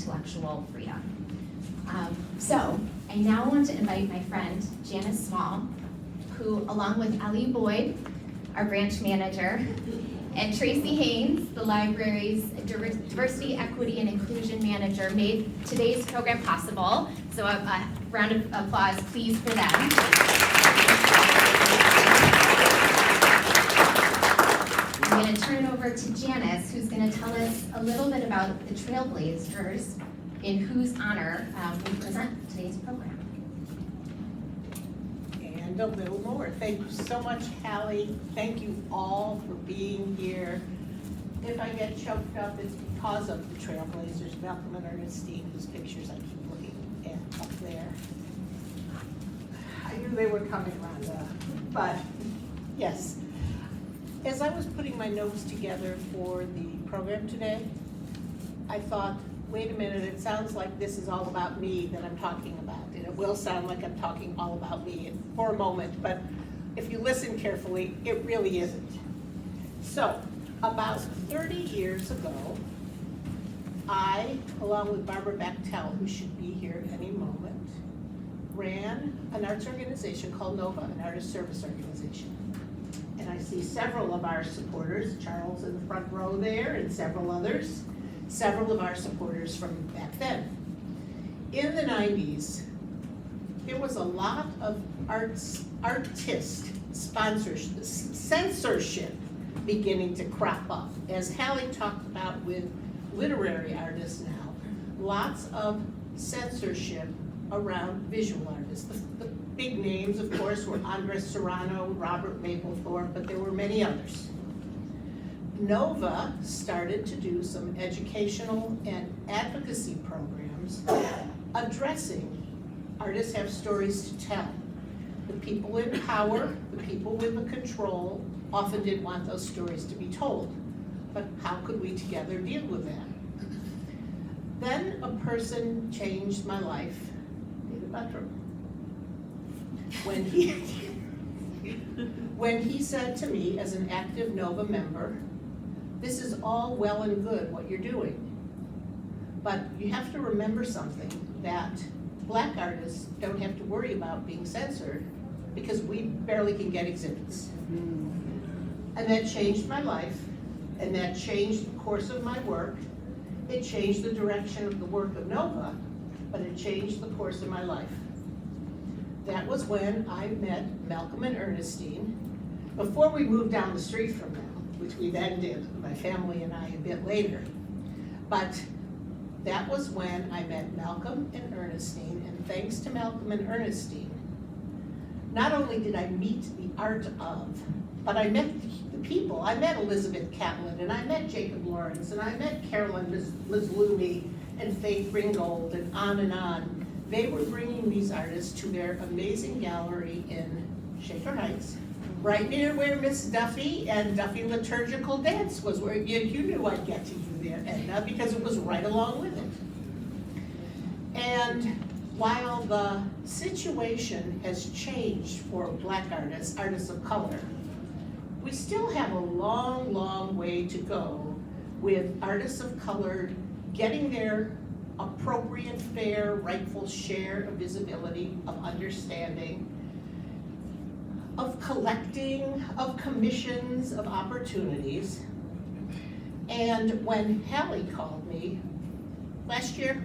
intellectual freedom. So I now want to invite my friend Janice Small, who, along with Ellie Boyd, our branch manager, and Tracy Haynes, the library's diversity, equity, and inclusion manager, made today's program possible. So a round of applause, please, for them. I'm going to turn it over to Janice, who's going to tell us a little bit about the Trailblazers, in whose honor we present today's program. And a little more. Thank you so much, Hallie. Thank you all for being here. If I get choked up, it's because of the Trailblazers, Malcolm and Ernestine, whose pictures I keep looking at up there. I knew they were coming, Rhonda, but yes. As I was putting my notes together for the program today, I thought, wait a minute, it sounds like this is all about me that I'm talking about. And it will sound like I'm talking all about me for a moment, but if you listen carefully, it really isn't. So, about 30 years ago, I, along with Barbara Bechtel, who should be here any moment, ran an arts organization called NOVA, an artist service organization. And I see several of our supporters, Charles in the front row there, and several others. Several of our supporters from back then. In the 90s, there was a lot of artist sponsorship, censorship beginning to crop up. As Hallie talked about with literary artists now, lots of censorship around visual artists. The big names, of course, were Andres Serrano, Robert Mapplethorpe, but there were many others. NOVA started to do some educational and advocacy programs addressing artists have stories to tell. The people in power, the people with the control, often didn't want those stories to be told. But how could we together deal with that? Then a person changed my life, David Buttram. When he said to me as an active NOVA member, this is all well and good what you're doing, but you have to remember something, that Black artists don't have to worry about being censored because we barely can get exhibits. And that changed my life, and that changed the course of my work. It changed the direction of the work of NOVA, but it changed the course of my life. That was when I met Malcolm and Ernestine, before we moved down the street from them, which we then did, my family and I, a bit later. But that was when I met Malcolm and Ernestine, and thanks to Malcolm and Ernestine, not only did I meet the art of, but I met the people. I met Elizabeth Catlin, and I met Jacob Lawrence, and I met Carolyn Maslumi, and Faith Ringgold, and on. They were bringing these artists to their amazing gallery in Shaker Heights, right near where Miss Duffy and Duffy Liturgical Dance was, where you knew I'd get to you there, Edna, because it was right along with it. And while the situation has changed for Black artists, artists of color, we still have a long, long way to go with artists of color getting their appropriate, fair, rightful share of visibility, of understanding, of collecting, of commissions, of opportunities. And when Hallie called me last year,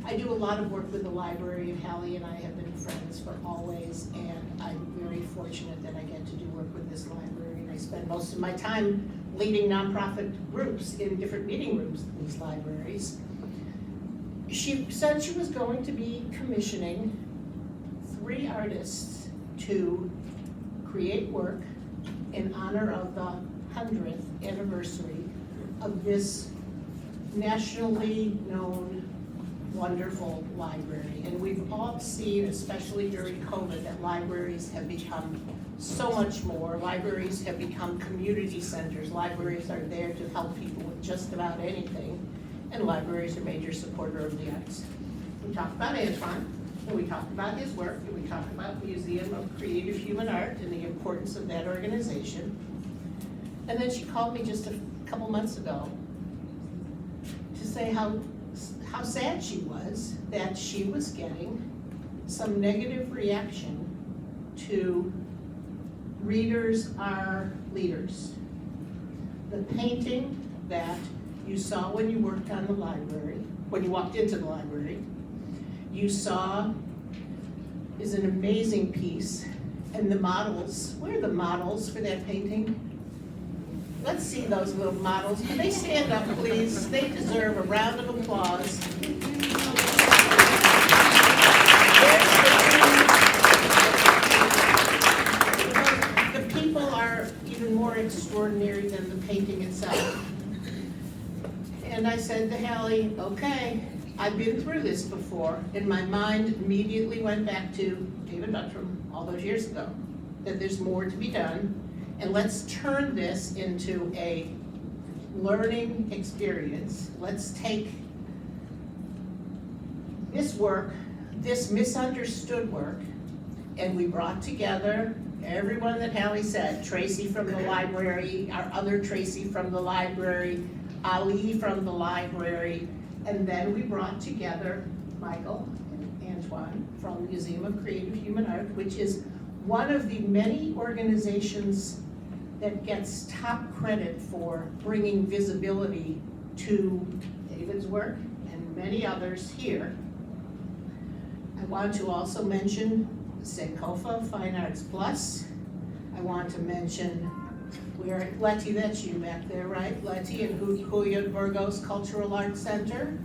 I do a lot of work with the library, and Hallie and I have been friends for always, and I'm very fortunate that I get to do work with this library, and I spend most of my time leading nonprofit groups in different meeting rooms in these libraries. She said she was going to be commissioning 3 artists to create work in honor of the 100th anniversary of this nationally known wonderful library. And we've all seen, especially during COVID, that libraries have become so much more. Libraries have become community centers. Libraries are there to help people with just about anything. And libraries are a major supporter of the arts. We talked about Antoine, and we talked about his work, and we talked about Museum of Creative Human Art and the importance of that organization. And then she called me just a couple months ago to say how how sad she was that she was getting some negative reaction to readers are leaders. The painting that you saw when you worked on the library, when you walked into the library, you saw is an amazing piece. And the models, where are the models for that painting? Let's see those little models. Can they stand up, please? They deserve a round of applause. The people are even more extraordinary than the painting itself. And I said to Hallie, okay, I've been through this before, and my mind immediately went back to David Buttram all those years ago, that there's more to be done, and let's turn this into a learning experience. Let's take this work, this misunderstood work, and we brought together everyone that Hallie said, Tracy from the library, our other Tracy from the library, Ali from the library, and then we brought together Michael and Antoine from the Museum of Creative Human Art, which is one of the many organizations that gets top credit for bringing visibility to David's work and many others here. I want to also mention Sankofa Fine Arts Plus. I want to mention Letty, that's you back there, right? Letty and Julia Burgos Cultural Arts Center,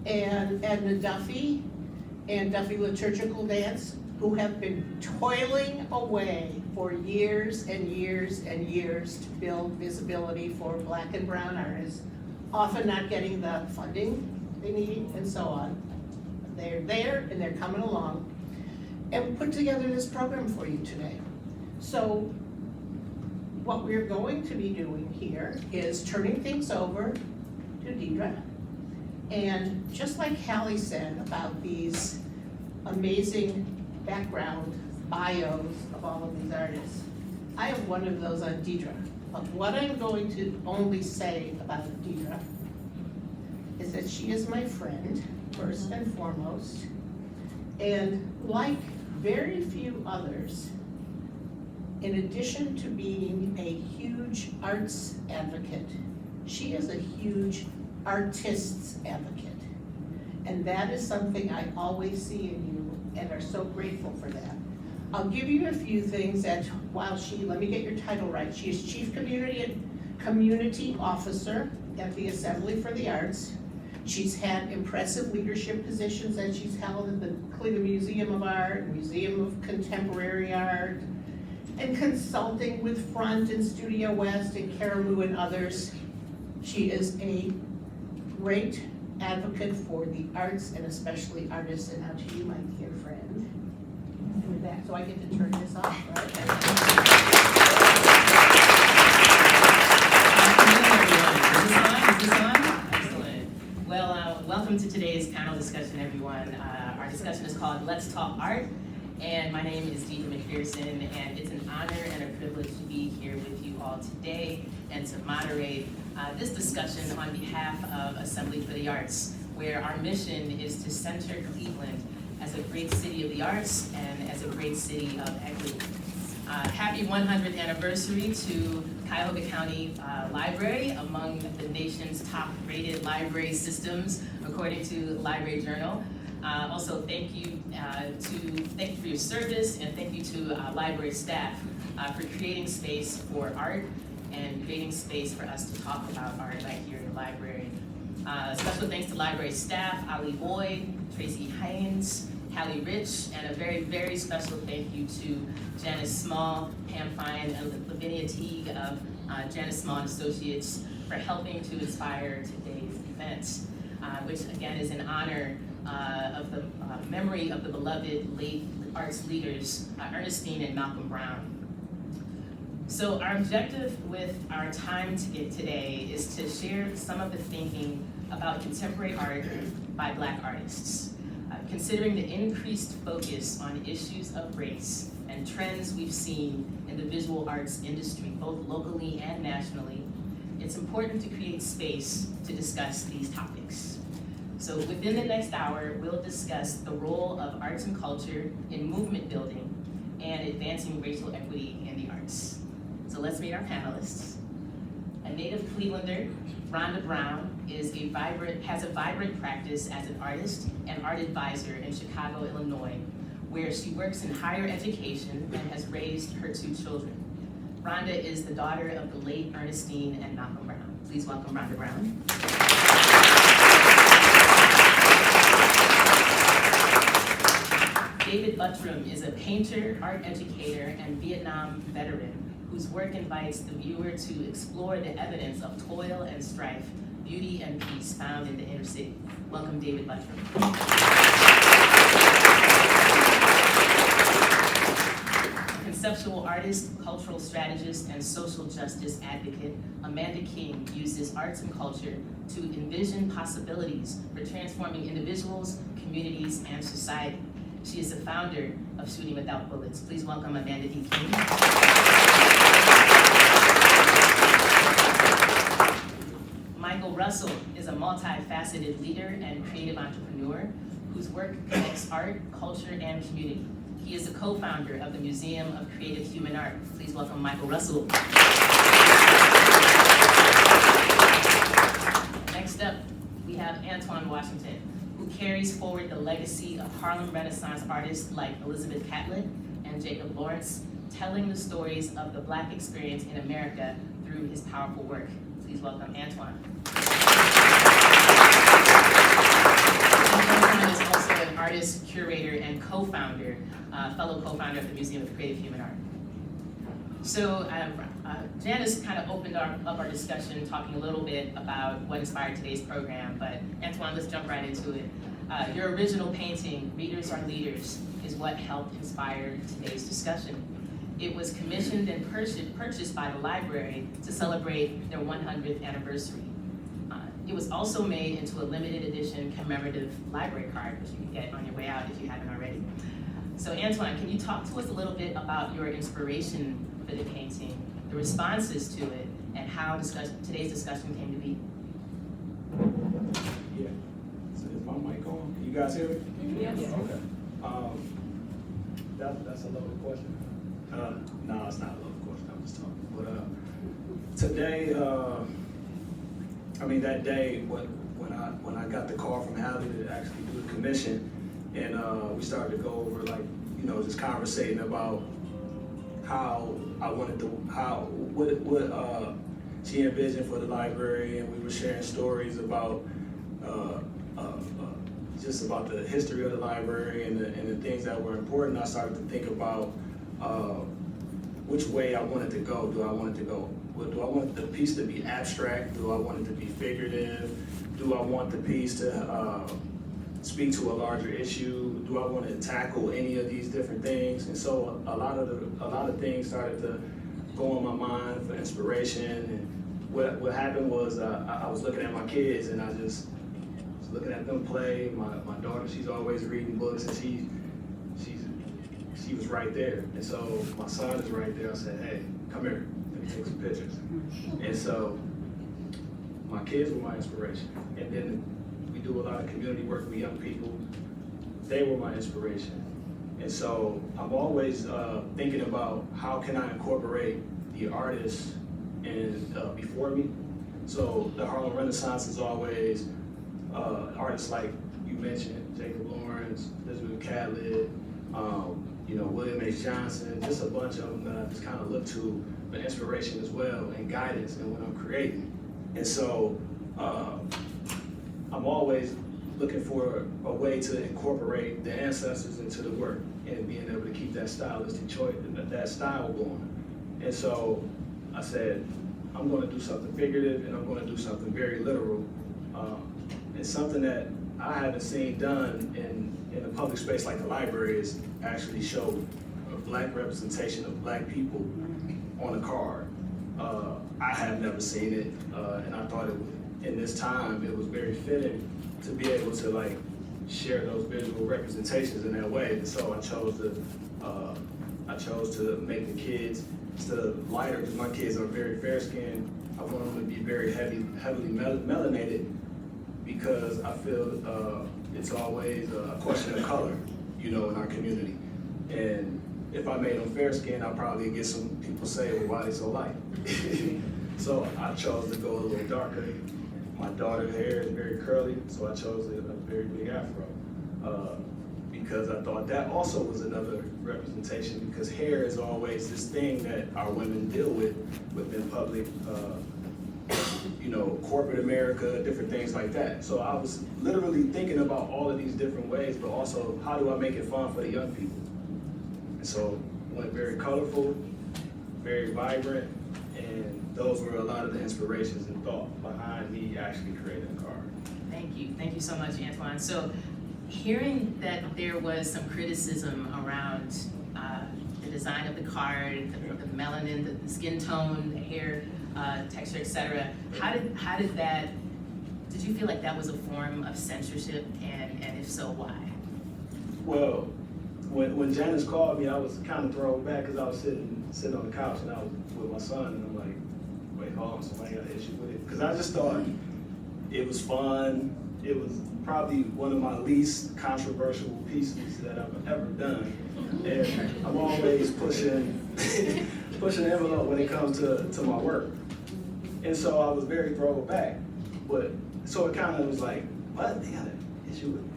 and Edna Duffy and Duffy Liturgical Dance, who have been toiling away for years and years and years to build visibility for Black and brown artists, often not getting the funding they need and so on. They're there and they're coming along, and we put together this program for you today. So what we're going to be doing here is turning things over to Deidre. And just like Hallie said about these amazing background bios of all of these artists, I have one of those on Deidre. But what I'm going to only say about Deidre is that she is my friend, first and foremost. And like very few others, in addition to being a huge arts advocate, she is a huge artists advocate. And that is something I always see in you and are so grateful for that. I'll give you a few things that while let me get your title right, she is Chief Community Officer at the Assembly for the Arts. She's had impressive leadership positions that she's held at the Cleveland Museum of Art, Museum of Contemporary Art, and consulting with Front and Studio West and Karamu and others. She is a great advocate for the arts and especially artists. And now to you, my dear friend. And with that, so I get to turn this off, right? Is this on? Excellent. Well, welcome to today's panel discussion, everyone. Our discussion is called Let's Talk Art. And my name is Deidre McPherson, and it's an honor and a privilege to be here with you all today and to moderate this discussion on behalf of Assembly for the Arts, where our mission is to center Cleveland as a great city of the arts and as a great city of equity. Happy 100th anniversary to Cuyahoga County Library, among the nation's top-rated library systems, according to Library Journal. Also, thank you for your service, and thank you to library staff for creating space for art and creating space for us to talk about art right here in the library. Special thanks to library staff, Ali Boyd, Tracy Haynes, Hallie Rich, and a very, very special thank you to Janice Small, Pam Fine, and Lavinia Teague of Janice Small and Associates for helping to inspire today's event, which again is in honor of the memory of the beloved late arts leaders, Ernestine and Malcolm Brown. So our objective with our time today is to share some of the thinking about contemporary art by Black artists, considering the increased focus on issues of race and trends we've seen in the visual arts industry, both locally and nationally. It's important to create space to discuss these topics. So So within the next hour, we'll discuss the role of arts and culture in movement building and advancing racial equity in the arts. So let's meet our panelists. A native Clevelander, Rhonda Brown has a vibrant practice as an artist and art advisor in Chicago, Illinois, where she works in higher education and has raised her 2 children. Rhonda is the daughter of the late Ernestine and Malcolm Brown. Please welcome Rhonda Brown. David Buttram is a painter, art educator, and Vietnam veteran whose work invites the viewer to explore the evidence of toil and strife, beauty and peace found in the inner city. Welcome, David Buttram. Conceptual artist, cultural strategist, and social justice advocate, Amanda King uses arts and culture to envision possibilities for transforming individuals, communities, and society. She is the founder of Shooting Without Bullets. Please welcome Amanda D. King. Michael Russell is a multifaceted leader and creative entrepreneur whose work connects art, culture, and community. He is a co-founder of the Museum of Creative Human Art. Please welcome Michael Russell. Next up, we have Antoine Washington, who carries forward the legacy of Harlem Renaissance artists like Elizabeth Catlett and Jacob Lawrence, telling the stories of the Black experience in America through his powerful work. Please welcome Antoine. Antoine is also an artist, curator, and co-founder, fellow co-founder of the Museum of Creative Human Art. So Janice kind of opened up our discussion talking a little bit about what inspired today's program, but Antoine, let's jump right into it. Your original painting, Readers Are Leaders, is what helped inspire today's discussion. It was commissioned and purchased by the library to celebrate their 100th anniversary. It was also made into a limited edition commemorative library card, which you can get on your way out if you haven't already. So Antoine, can you talk to us a little bit about your inspiration for the painting, the responses to it, and how today's discussion came to be? Yeah. So is my mic on? Can you guys hear me? Yes. Okay. That's a loaded question. No, it's not a loaded question. I'm just talking. But today, that day when I got the call from Hallie to actually do the commission, and we started to go over just conversating about how I wanted to, what she envisioned for the library, and we were sharing stories about just about the history of the library and the things that were important. I started to think about which way I wanted to go. Do I want the piece to be abstract? Do I want it to be figurative? Do I want the piece to speak to a larger issue? Do I want to tackle any of these different things? And so a lot of things started to go in my mind for inspiration. And what happened was I was looking at my kids, and I just was looking at them play. My daughter, she's always reading books, and she was right there. And so my son is right there. I said, hey, come here, let me take some pictures. And so my kids were my inspiration. And then we do a lot of community work with young people. They were my inspiration. And so I'm always thinking about how can I incorporate the artists before me. So the Harlem Renaissance is always artists like you mentioned, Jacob Lawrence, Elizabeth Catlett, William H. Johnson, just a bunch of them that I just kind of look to for inspiration as well and guidance in what I'm creating. And so I'm always looking for a way to incorporate the ancestors into the work and being able to keep that stylistic choice, that style going. And so I said, I'm going to do something figurative, and I'm going to do something very literal. And something that I haven't seen done in a public space like the library is actually show a Black representation of Black people on a card. I have never seen it, and I thought in this time it was very fitting to be able to share those visual representations in that way. And so I chose to make the kids instead of lighter, because my kids are very fair skinned. I want them to be very heavily melanated, because I feel it's always a question of color, you know, in our community. And if I made them fair skinned, I'll probably get some people say, well, why they so light? So I chose to go a little darker. My daughter's hair is very curly, so I chose a very big afro. Because I thought that also was another representation, because hair is always this thing that our women deal with within public, you know, corporate America, different things like that. So I was literally thinking about all of these different ways, but also how do I make it fun for the young people? And so went very colorful, very vibrant, and those were a lot of the inspirations and thought behind me actually creating the card. Thank you so much, Antoine. So hearing that there was some criticism around the design of the card, the melanin, the skin tone, the hair texture, etc. How did that, did you feel like that was a form of censorship, and if so, why? Well, when Janice called me, I was kind of thrown back because I was sitting on the couch and I was with my son, and I'm like, wait, hold on, somebody got an issue with it? Because I just thought it was fun. It was probably one of my least controversial pieces that I've ever done. And I'm always pushing the envelope when it comes to my work. And so I was very thrown back. But so it kind of was like, what? They got an issue with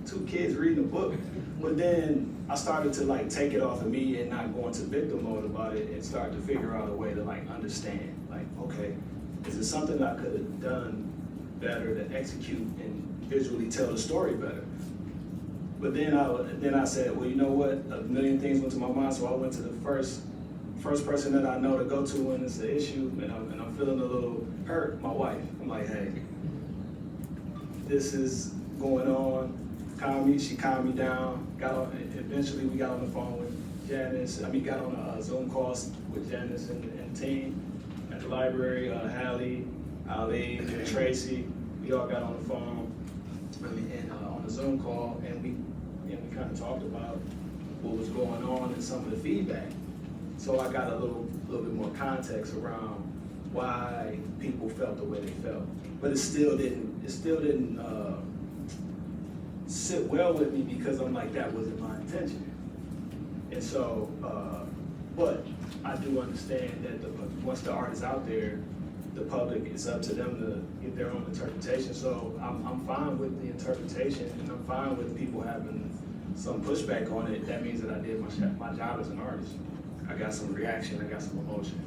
2 kids reading a book? But then I started to like take it off of me and not go into victim mode about it, and start to figure out a way to like understand, like, okay, is it something that I could have done better to execute and visually tell the story better? But then I said, well, you know what? A million things went to my mind, so I went to the first person that I know to go to when it's an issue, and I'm feeling a little hurt. My wife. I'm like, hey, this is going on. Calm me. She calmed me down. Eventually, we got on the phone with Janice. Got on a Zoom call with Janice and team at the library. Hallie, Ali, and Tracy. We all got on the phone and on the Zoom call, and we kind of talked about what was going on and some of the feedback. So I got a little bit more context around why people felt the way they felt, but it still didn't sit well with me, because I'm like, that wasn't my intention. And so, but I do understand that once the art is out there, the public, it's up to them to get their own interpretation. So I'm fine with the interpretation, and I'm fine with people having some pushback on it. That means that I did my job as an artist. I got some reaction, I got some emotion.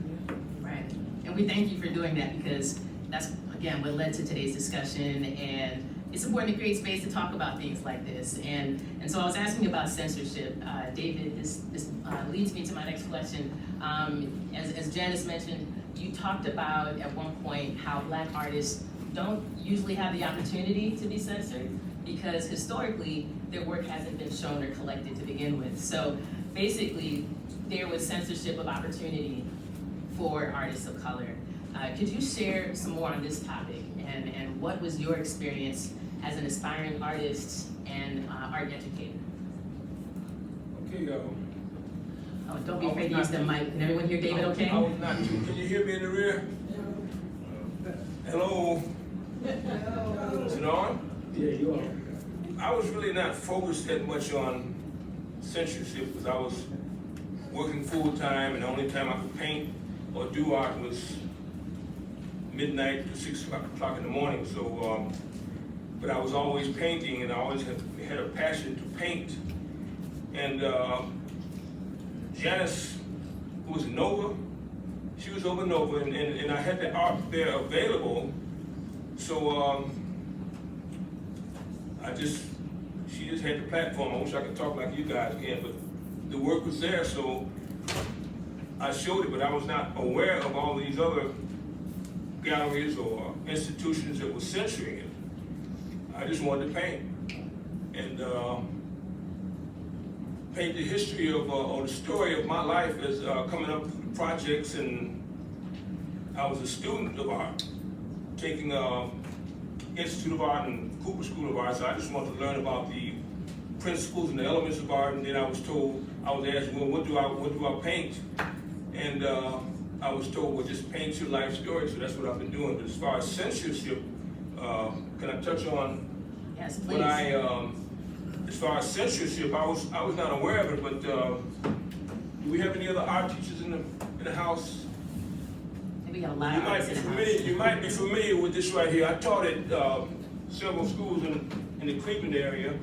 Right, and we thank you for doing that, because that's, again, what led to today's discussion, and it's important to create space to talk about things like this. And so I was asking about censorship. David, this leads me to my next question. As Janice mentioned, you talked about at one point how Black artists don't usually have the opportunity to be censored, because historically their work hasn't been shown or collected to begin with. So basically, there was censorship of opportunity for artists of color. Could you share some more on this topic, and what was your experience as an aspiring artist and art educator? Okay, Oh, don't be afraid to use the mic. Can everyone hear David okay? I was not, can you hear me in the rear? Hello? Is it on? Yeah, you are. I was really not focused that much on censorship, because I was working full-time, and the only time I could paint or do art was midnight to 6 o'clock in the morning. So, but I was always painting, and I always had a passion to paint. And Janice, who was in Nova, she was over Nova, and I had the art there available. So she just had the platform. I wish I could talk like you guys can, but the work was there, so I showed it, but I was not aware of all these other galleries or institutions that were censoring it. I just wanted to paint, and paint the history of, or the story of my life as coming up with projects. And I was a student of art, taking Institute of Art and Cooper School of Art, so I just wanted to learn about the principles and the elements of art. And then I was asked, well, what do I paint? And I was told, well, just paint your life story. So that's what I've been doing. But as far as censorship, Can I touch on Yes, when please. as far as censorship, I was not aware of it, but do we have any other art teachers in the house? We got a lot You of might artists be in the familiar. house. You might be familiar with this right here. I taught at several schools in the Cleveland area,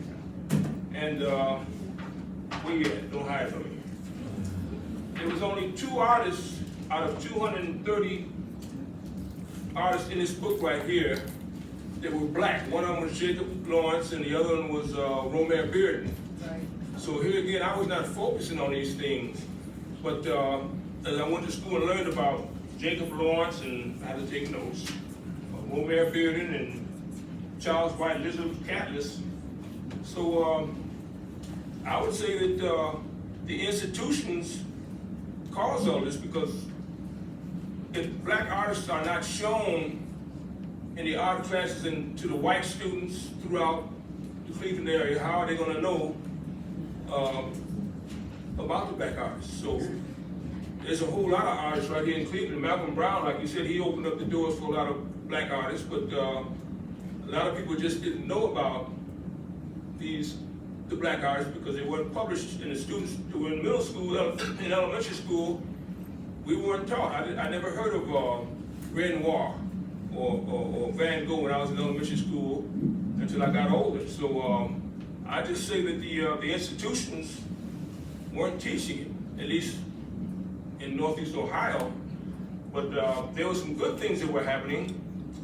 and where you at? Don't hide from me. There was only 2 artists out of 230 artists in this book right here that were black. One of them was Jacob Lawrence, and the other one was Romare Bearden. So here again, I was not focusing on these things, but as I went to school and learned about Jacob Lawrence, and I had to take notes, Romare Bearden and Charles White, Elizabeth Catless. So I would say that the institutions cause all this, because if black artists are not shown in the art classes and to the white students throughout the Cleveland area, how are they going to know about the black artists? So there's a whole lot of artists right here in Cleveland. Malcolm Brown, like you said, he opened up the doors for a lot of black artists, but a lot of people just didn't know about the black artists because they weren't published, and the students who were in middle school, in elementary school, we weren't taught. I never heard of Renoir or Van Gogh when I was in elementary school until I got older. So I just say that the institutions weren't teaching it, at least in Northeast Ohio. But there were some good things that were happening.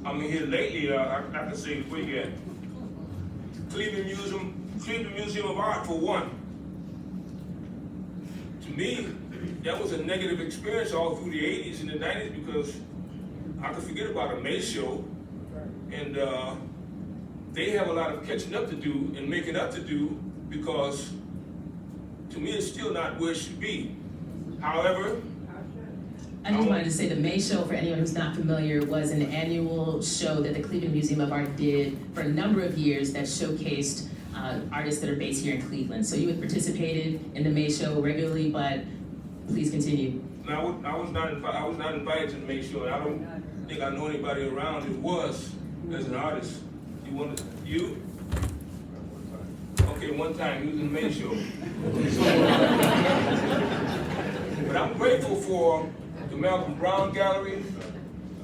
I mean, here lately, I can say, where you at? Cleveland Museum of Art, for one. To me, that was a negative experience all through the 80s and the 90s, because I could forget about a May show, and they have a lot of catching up to do and making up to do, because to me it's still not where it should be. However, I just wanted to say the May Show, for anyone who's not familiar, was an annual show that the Cleveland Museum of Art did for a number of years that showcased artists that are based here in Cleveland. So you had participated in the May Show regularly, but please continue. I was not invited to the May Show, and I don't think I know anybody around who was as an artist. You? Okay, one time he was in the May Show. But I'm grateful for the Malcolm Brown Gallery,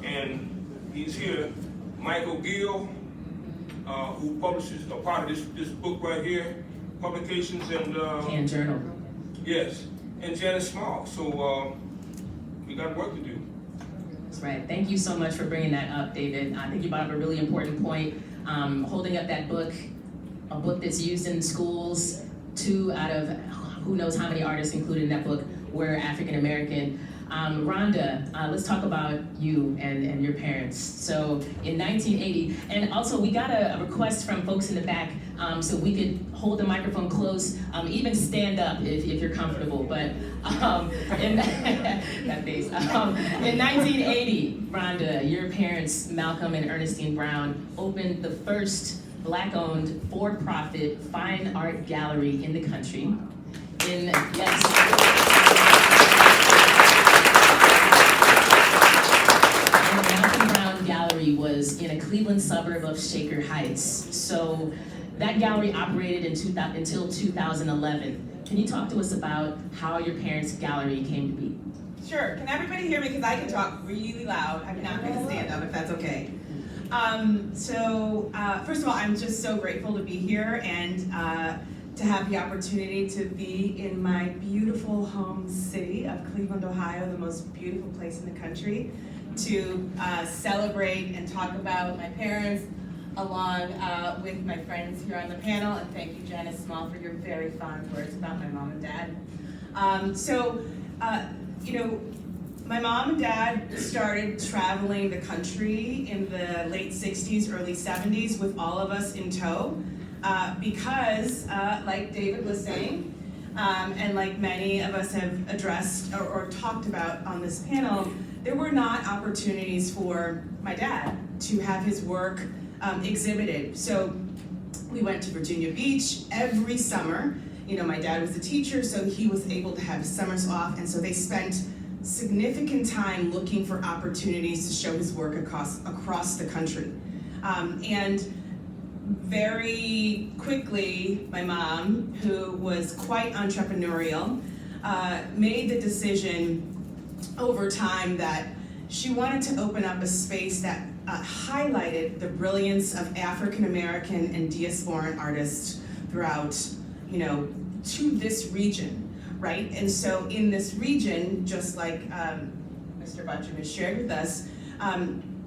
and he's here, Michael Gill, who publishes a part of this book right here, publications, and Journal. yes, and Janice Small. So we got work to do. That's right. Thank you so much for bringing that up, David. I think you brought up a really important point. Holding up that book, a book that's used in schools. 2 out of who knows how many artists included in that book were African American. Rhonda, let's talk about you and your parents. So in 1980, and also we got a request from folks in the back so we could hold the microphone close, even stand up if you're comfortable. But in 1980, Rhonda, your parents, Malcolm and Ernestine Brown, opened the first Black-owned, for-profit fine art gallery in the country. Gallery was in a Cleveland suburb of Shaker Heights. So that gallery operated until 2011. Can you talk to us about how your parents' gallery came to be? Sure. Can everybody hear me? Because I can talk really loud. I'm not going to stand up if that's okay. First of all, I'm just so grateful to be here and to have the opportunity to be in my beautiful home city of Cleveland, Ohio, the most beautiful place in the country, to celebrate and talk about my parents along with my friends here on the panel. And thank you, Janice Small, for your very fond words about my mom and dad. My mom and dad started traveling the country in the late 60s, early 70s with all of us in tow because, like David was saying, and like many of us have addressed or talked about on this panel, there were not opportunities for my dad to have his work exhibited. So we went to Virginia Beach every summer. You know, my dad was a teacher, so he was able to have his summers off, and so they spent significant time looking for opportunities to show his work across the country. And very quickly, my mom, who was quite entrepreneurial, made the decision over time that she wanted to open up a space that highlighted the brilliance of African American and diasporan artists throughout, to this region, right? And so in this region, just like Mr. Butcher has shared with us,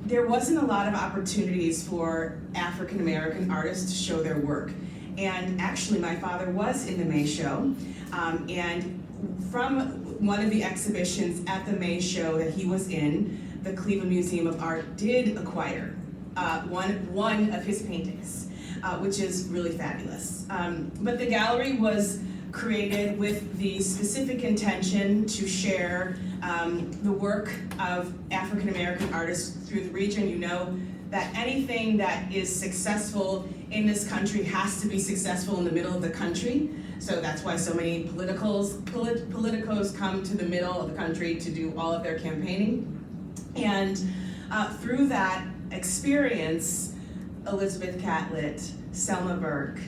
there wasn't a lot of opportunities for African American artists to show their work. And actually, my father was in the May Show, and from one of the exhibitions at the May Show that he was in, the Cleveland Museum of Art did acquire one of his paintings, which is really fabulous. But the gallery was created with the specific intention to share the work of African American artists through the region. You know that anything that is successful in this country has to be successful in the middle of the country. So that's why so many politicos come to the middle of the country to do all of their campaigning. And through that experience, Elizabeth Catlett, Selma Burke,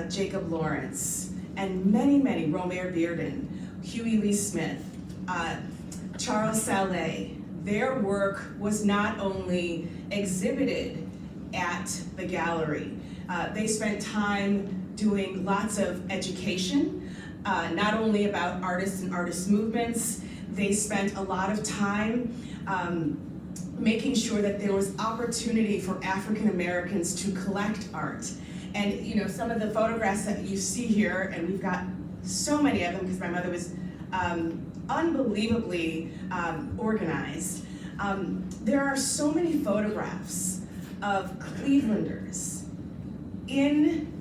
Jacob Lawrence, and many, Romare Bearden, Huey Lee Smith, Charles Saleh, their work was not only exhibited at the gallery, they spent time doing lots of education, not only about artists and artist movements. They spent a lot of time making sure that there was opportunity for African Americans to collect art. And some of the photographs that you see here, and we've got so many of them because my mother was unbelievably organized. There are so many photographs of Clevelanders in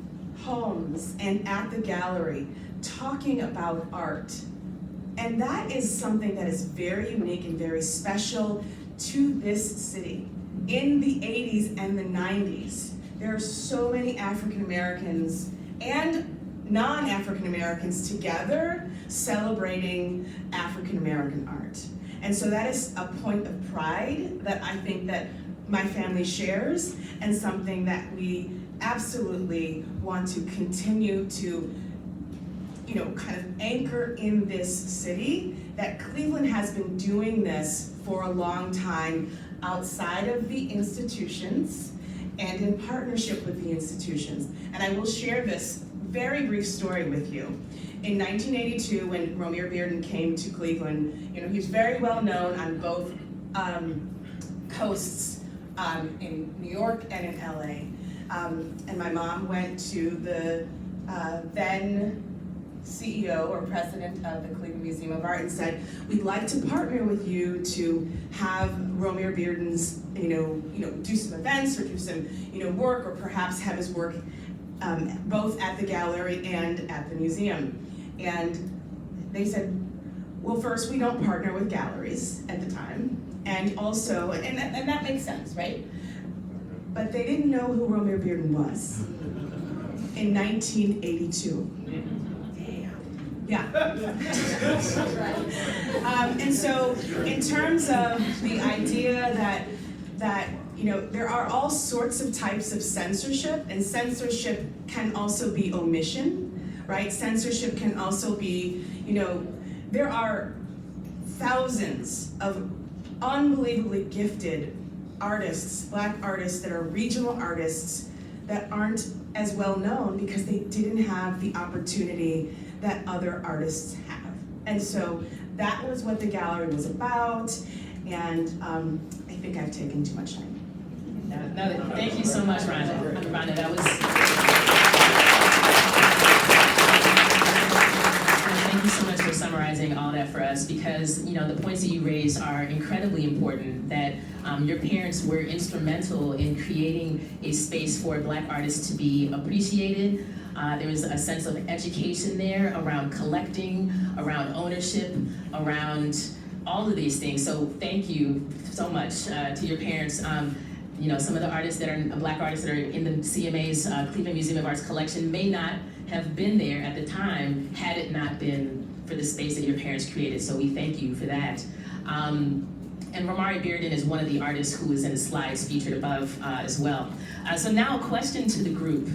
homes and at the gallery talking about art. And that is something that is very unique and very special to this city. In the 80s and the 90s, there are so many African Americans and non-African Americans together celebrating African American art. And so that is a point of pride that I think that my family shares, and something that we absolutely want to continue to kind of anchor in this city, that Cleveland has been doing this for a long time outside of the institutions and in partnership with the institutions. And I will share this very brief story with you. In 1982, when Romare Bearden came to Cleveland, he was very well known on both coasts, in New York and in LA. And my mom went to the then CEO or president of the Cleveland Museum of Art and said, "We'd like to partner with you to have Romare Bearden's, do some events or do some, work, or perhaps have his work both at the gallery and at the museum." And they said, well, first, we don't partner with galleries at the time, and also, and that makes sense, right? But they didn't know who Romare Bearden was in 1982. Yeah. And so, in terms of the idea that there are all sorts of types of censorship, and censorship can also be omission, right? Censorship can also be, there are thousands of unbelievably gifted artists, Black artists that are regional artists that aren't as well known because they didn't have the opportunity that other artists have. And so that was what the gallery was about, and I think I've taken too much time. No, thank you so much, Rhonda. Rhonda, that was... Thank you so much for summarizing all that for us, because the points that you raised are incredibly important, that your parents were instrumental in creating a space for Black artists to be appreciated. There was a sense of education there around collecting, around ownership, around all of these things. So thank you so much to your parents. Some of the artists that are Black artists that are in the CMA's Cleveland Museum of Art's collection may not have been there at the time had it not been for the space that your parents created. So we thank you for that. And Romari Bearden is one of the artists who is in the slides featured above as well. So now a question to the group.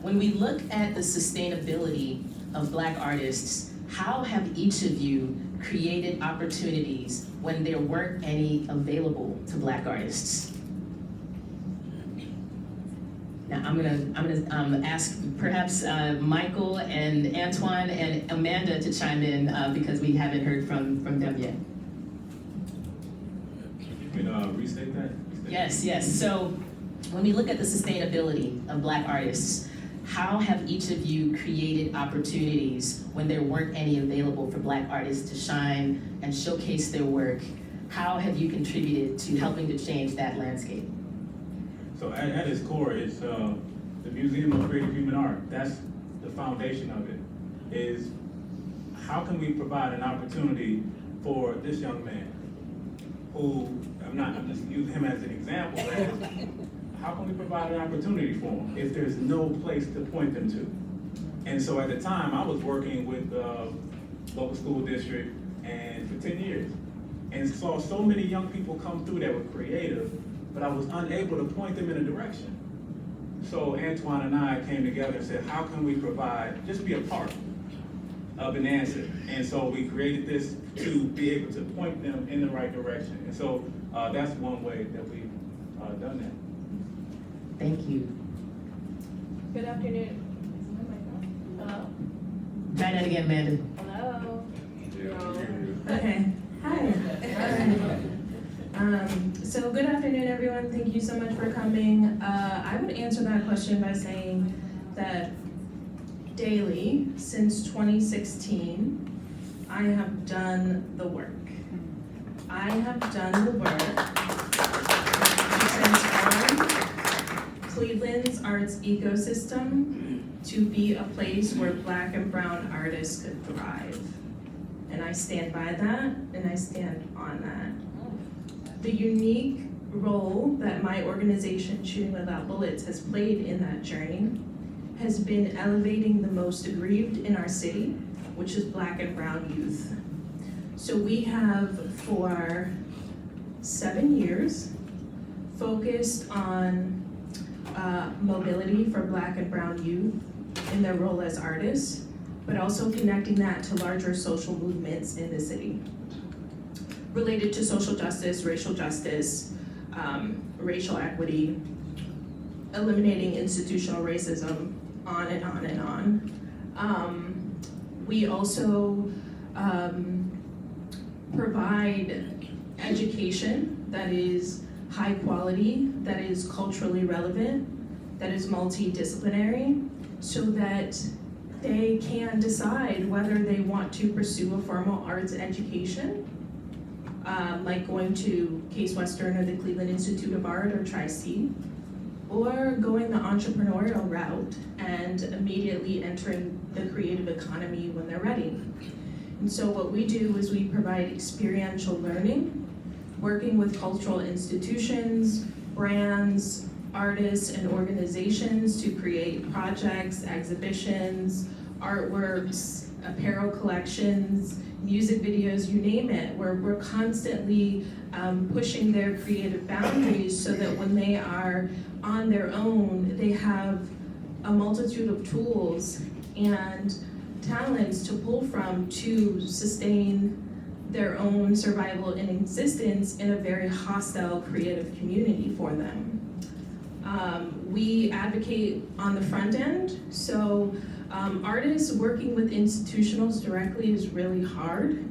When we look at the sustainability of Black artists, how have each of you created opportunities when there weren't any available to Black artists? Now I'm gonna ask perhaps Michael and Antoine and Amanda to chime in because we haven't heard from them yet. You can restate that? Yes. So when we look at the sustainability of Black artists, how have each of you created opportunities when there weren't any available for Black artists to shine and showcase their work? How have you contributed to helping to change that landscape? So at its core, it's the Museum of Creative Human Art. That's the foundation of it, is how can we provide an opportunity for this young man who, I'm just using him as an example, how can we provide an opportunity for them if there's no place to point them to? And so at the time, I was working with the local school district and for 10 years, and saw so many young people come through that were creative, but I was unable to point them in a direction. So Antoine and I came together and said, how can we provide, just be a part of an answer? And so we created this to be able to point them in the right direction. And so that's one way that we've done that. Thank you. Good afternoon. Is my mic on? Hello? Try that again, Amanda. Hello? Okay, hi. So good afternoon, everyone. Thank you so much for coming. I would answer that question by saying that daily, since 2016, I have done the work. I have done the work to transform Cleveland's arts ecosystem to be a place where Black and brown artists could thrive. And I stand by that, and I stand on that. The unique role that my organization, Shooting Without Bullets, has played in that journey has been elevating the most aggrieved in our city, which is Black and brown youth. So we have, for 7 years, focused on mobility for Black and brown youth in their role as artists, but also connecting that to larger social movements in the city related to social justice, racial justice, racial equity, eliminating institutional racism, on and on and on. We also provide education that is high quality, that is culturally relevant, that is multidisciplinary, so that they can decide whether they want to pursue a formal arts education, like going to Case Western or the Cleveland Institute of Art or Tri-C, or going the entrepreneurial route and immediately entering the creative economy when they're ready. And so what we do is we provide experiential learning, working with cultural institutions, brands, artists, and organizations to create projects, exhibitions, artworks, apparel collections, music videos, you name it, where we're constantly pushing their creative boundaries so that when they are on their own, they have a multitude of tools and talents to pull from to sustain their own survival and existence in a very hostile creative community for them. We advocate on the front end, so artists working with institutionals directly is really hard.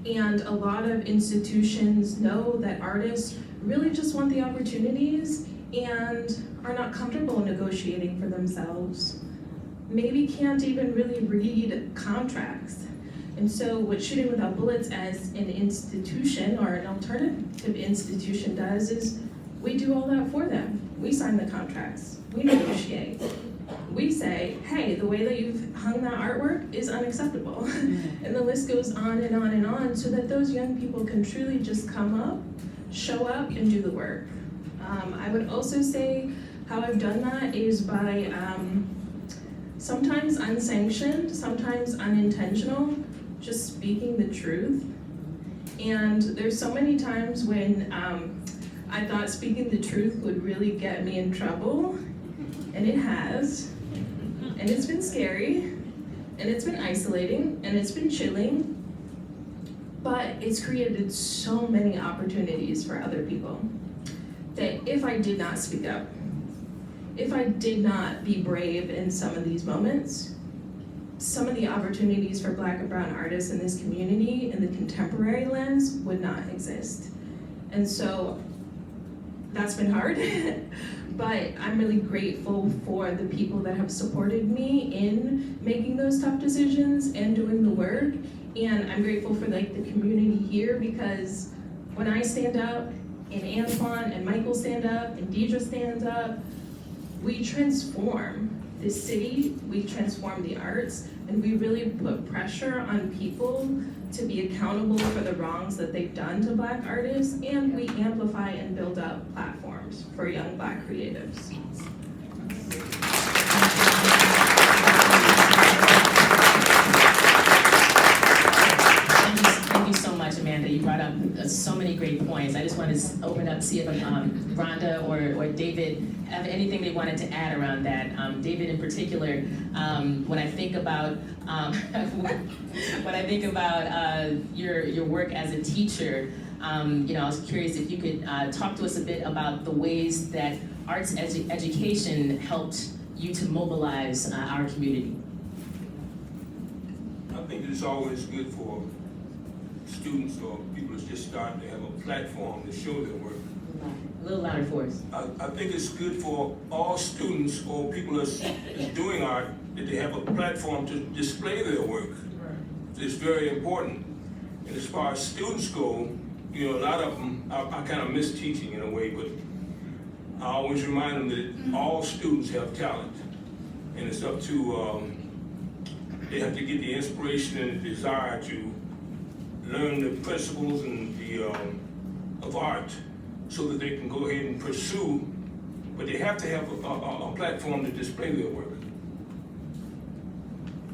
And a lot of institutions know that artists really just want the opportunities and are not comfortable negotiating for themselves. Maybe can't even really read contracts. And so what Shooting Without Bullets as an institution or an alternative institution does is we do all that for them. We sign the contracts, we negotiate. We say, hey, the way that you've hung that artwork is unacceptable. And the list goes on and on and on so that those young people can truly just come up, show up, and do the work. I would also say how I've done that is by sometimes unsanctioned, sometimes unintentional, just speaking the truth. And there's so many times when I thought speaking the truth would really get me in trouble, and it has. And it's been scary, and it's been isolating, and it's been chilling, but it's created so many opportunities for other people that if I did not speak up, if I did not be brave in some of these moments, some of the opportunities for Black and brown artists in this community in the contemporary lens would not exist. And so that's been hard, but I'm really grateful for the people that have supported me in making those tough decisions and doing the work. And I'm grateful for like the community here, because when I stand up and Antoine and Michael stand up and Deidre stands up, we transform this city, we transform the arts, and we really put pressure on people to be accountable for the wrongs that they've done to Black artists, and we amplify and build up platforms for young Black creatives. Thank you so much, Amanda. You brought up so many great points. I just want to open up, see if Rhonda or David have anything they wanted to add around that. David in particular, when I think about your work as a teacher, I was curious if you could talk to us a bit about the ways that arts education helped you to mobilize our community. I think it's always good for students or people that's just starting to have a platform to show their work. A little louder for us. I think it's good for all students or people that's doing art that they have a platform to display their work. It's very important. And as far as students go, a lot of them, I kind of miss teaching in a way, but I always remind them that all students have talent. And it's up to, they have to get the inspiration and the desire to learn the principles and of art so that they can go ahead and pursue, but they have to have a platform to display their work.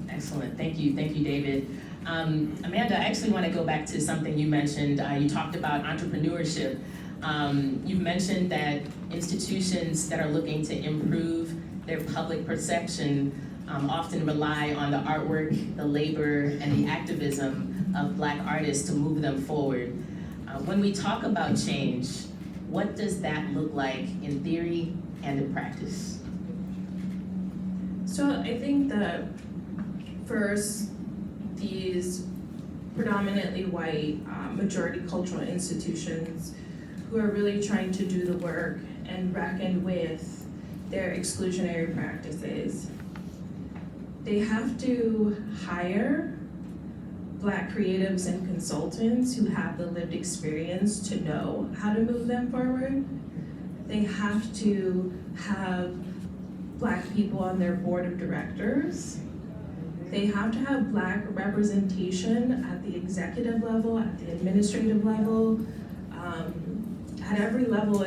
Excellent, thank you, David. Amanda, I actually want to go back to something you mentioned. You talked about entrepreneurship. You've mentioned that institutions that are looking to improve their public perception often rely on the artwork, the labor, and the activism of Black artists to move them forward. When we talk about change, what does that look like in theory and in practice? So I think that first, these predominantly white, majority cultural institutions who are really trying to do the work and reckon with their exclusionary practices, they have to hire Black creatives and consultants who have the lived experience to know how to move them forward. They have to have Black people on their board of directors. They have to have Black representation at the executive level, at the administrative level, at every level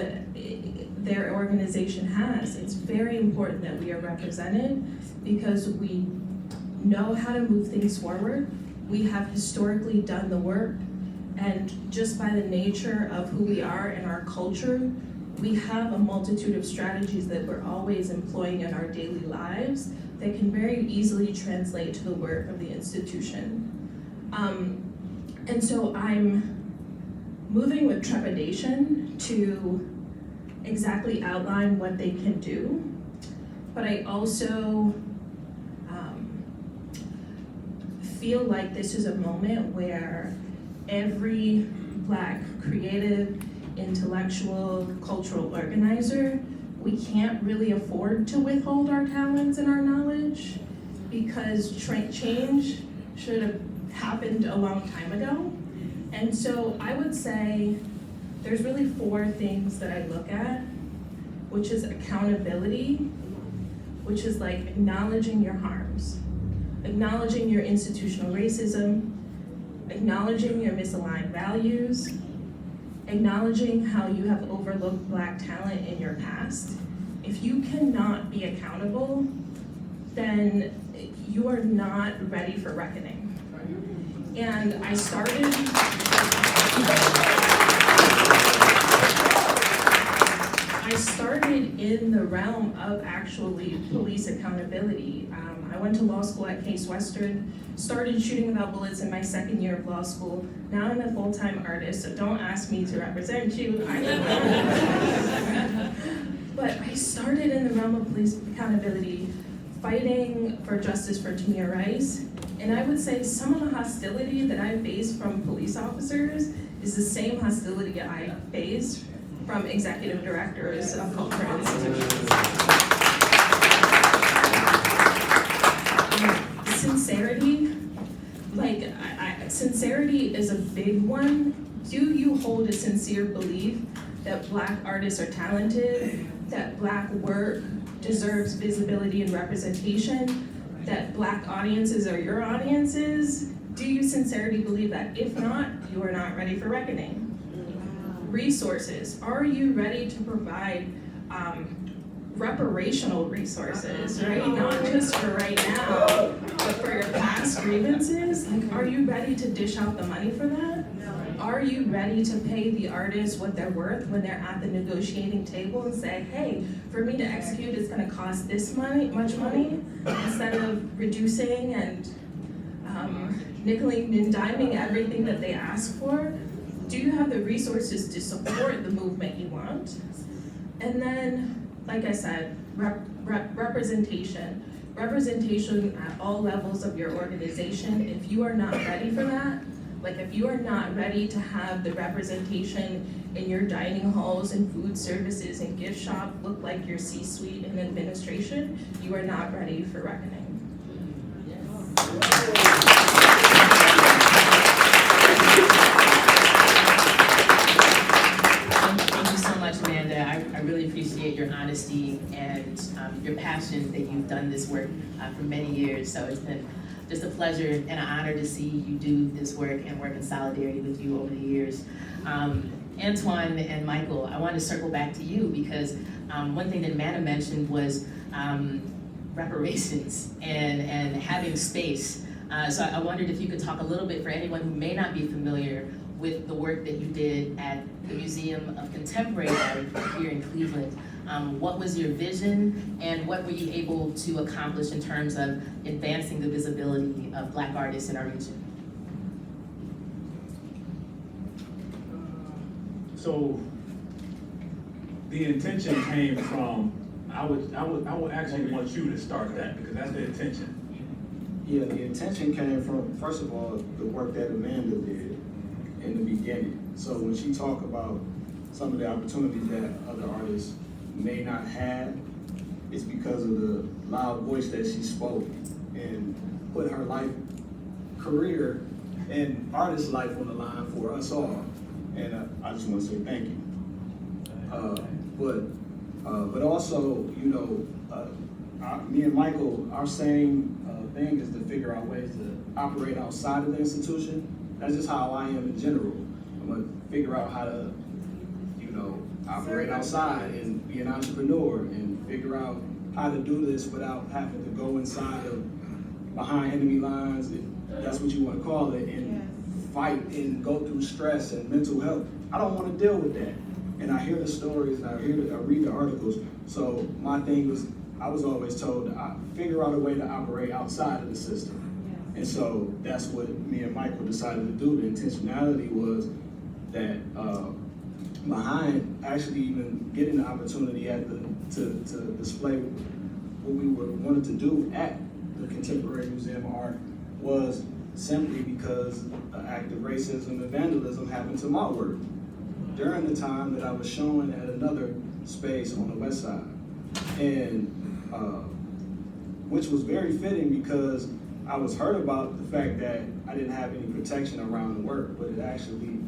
their organization has. It's very important that we are represented because we know how to move things forward. We have historically done the work, and just by the nature of who we are and our culture, we have a multitude of strategies that we're always employing in our daily lives that can very easily translate to the work of the institution. And so I'm moving with trepidation to exactly outline what they can do, but I also feel like this is a moment where every Black creative, intellectual, cultural organizer, we can't really afford to withhold our talents and our knowledge, because change should have happened a long time ago. And so I would say there's really 4 things that I look at, which is accountability, which is like acknowledging your harms, acknowledging your institutional racism, acknowledging your misaligned values, acknowledging how you have overlooked Black talent in your past. If you cannot be accountable, then you are not ready for reckoning. And I started I started in the realm of actually police accountability. I went to law school at Case Western, started shooting without bullets in my second year of law school. Now I'm a full-time artist, so don't ask me to represent you. But I started in the realm of police accountability, fighting for justice for Tamir Rice. And I would say some of the hostility that I faced from police officers is the same hostility I faced from executive directors of cultural institutions. Sincerity, sincerity is a big one. Do you hold a sincere belief that Black artists are talented, that Black work deserves visibility and representation, that Black audiences are your audiences? Do you sincerely believe that? If not, you are not ready for reckoning. Resources, are you ready to provide reparational resources, right? Not just for right now, but for your past grievances. Like, are you ready to dish out the money for that? Are you ready to pay the artists what they're worth when they're at the negotiating table and say, hey, for me to execute, it's gonna cost this much money, instead of reducing and nickeling and diming everything that they ask for? Do you have the resources to support the movement you want? And then, like I said, representation. Representation at all levels of your organization. If you are not ready for that, like if you are not ready to have the representation in your dining halls and food services and gift shop look like your C-suite and administration, you are not ready for reckoning. Thank you so much, Amanda. I really appreciate your honesty and your passion that you've done this work for many years. So it's been just a pleasure and an honor to see you do this work and work in solidarity with you over the years. Antoine and Michael, I want to circle back to you because one thing that Amanda mentioned was reparations and having space. So I wondered if you could talk a little bit for anyone who may not be familiar with the work that you did at the Museum of Contemporary Art here in Cleveland. What was your vision and what were you able to accomplish in terms of advancing the visibility of Black artists in our region? So the intention came from, I would actually want you to start that because that's the intention. Yeah, the intention came from, first of all, the work that Amanda did in the beginning. So when she talked about some of the opportunities that other artists may not have, it's because of the loud voice that she spoke and put her life, career, and artist life on the line for us all. And I just want to say thank you. But also, you know, me and Michael, our same thing is to figure out ways to operate outside of the institution. That's just how I am in general. I'm gonna figure out how to, you know, operate outside and be an entrepreneur and figure out how to do this without having to go inside of behind enemy lines, if that's what you want to call it, and fight and go through stress and mental health. I don't want to deal with that. And I hear the stories and I read the articles. So my thing was, I was always told to figure out a way to operate outside of the system. And so that's what me and Michael decided to do. The intentionality was that behind actually even getting the opportunity to display what we wanted to do at the Contemporary Museum of Art was simply because an act of racism and vandalism happened to my work during the time that I was showing at another space on the west side. And which was very fitting because I was hurt about the fact that I didn't have any protection around the work, but it actually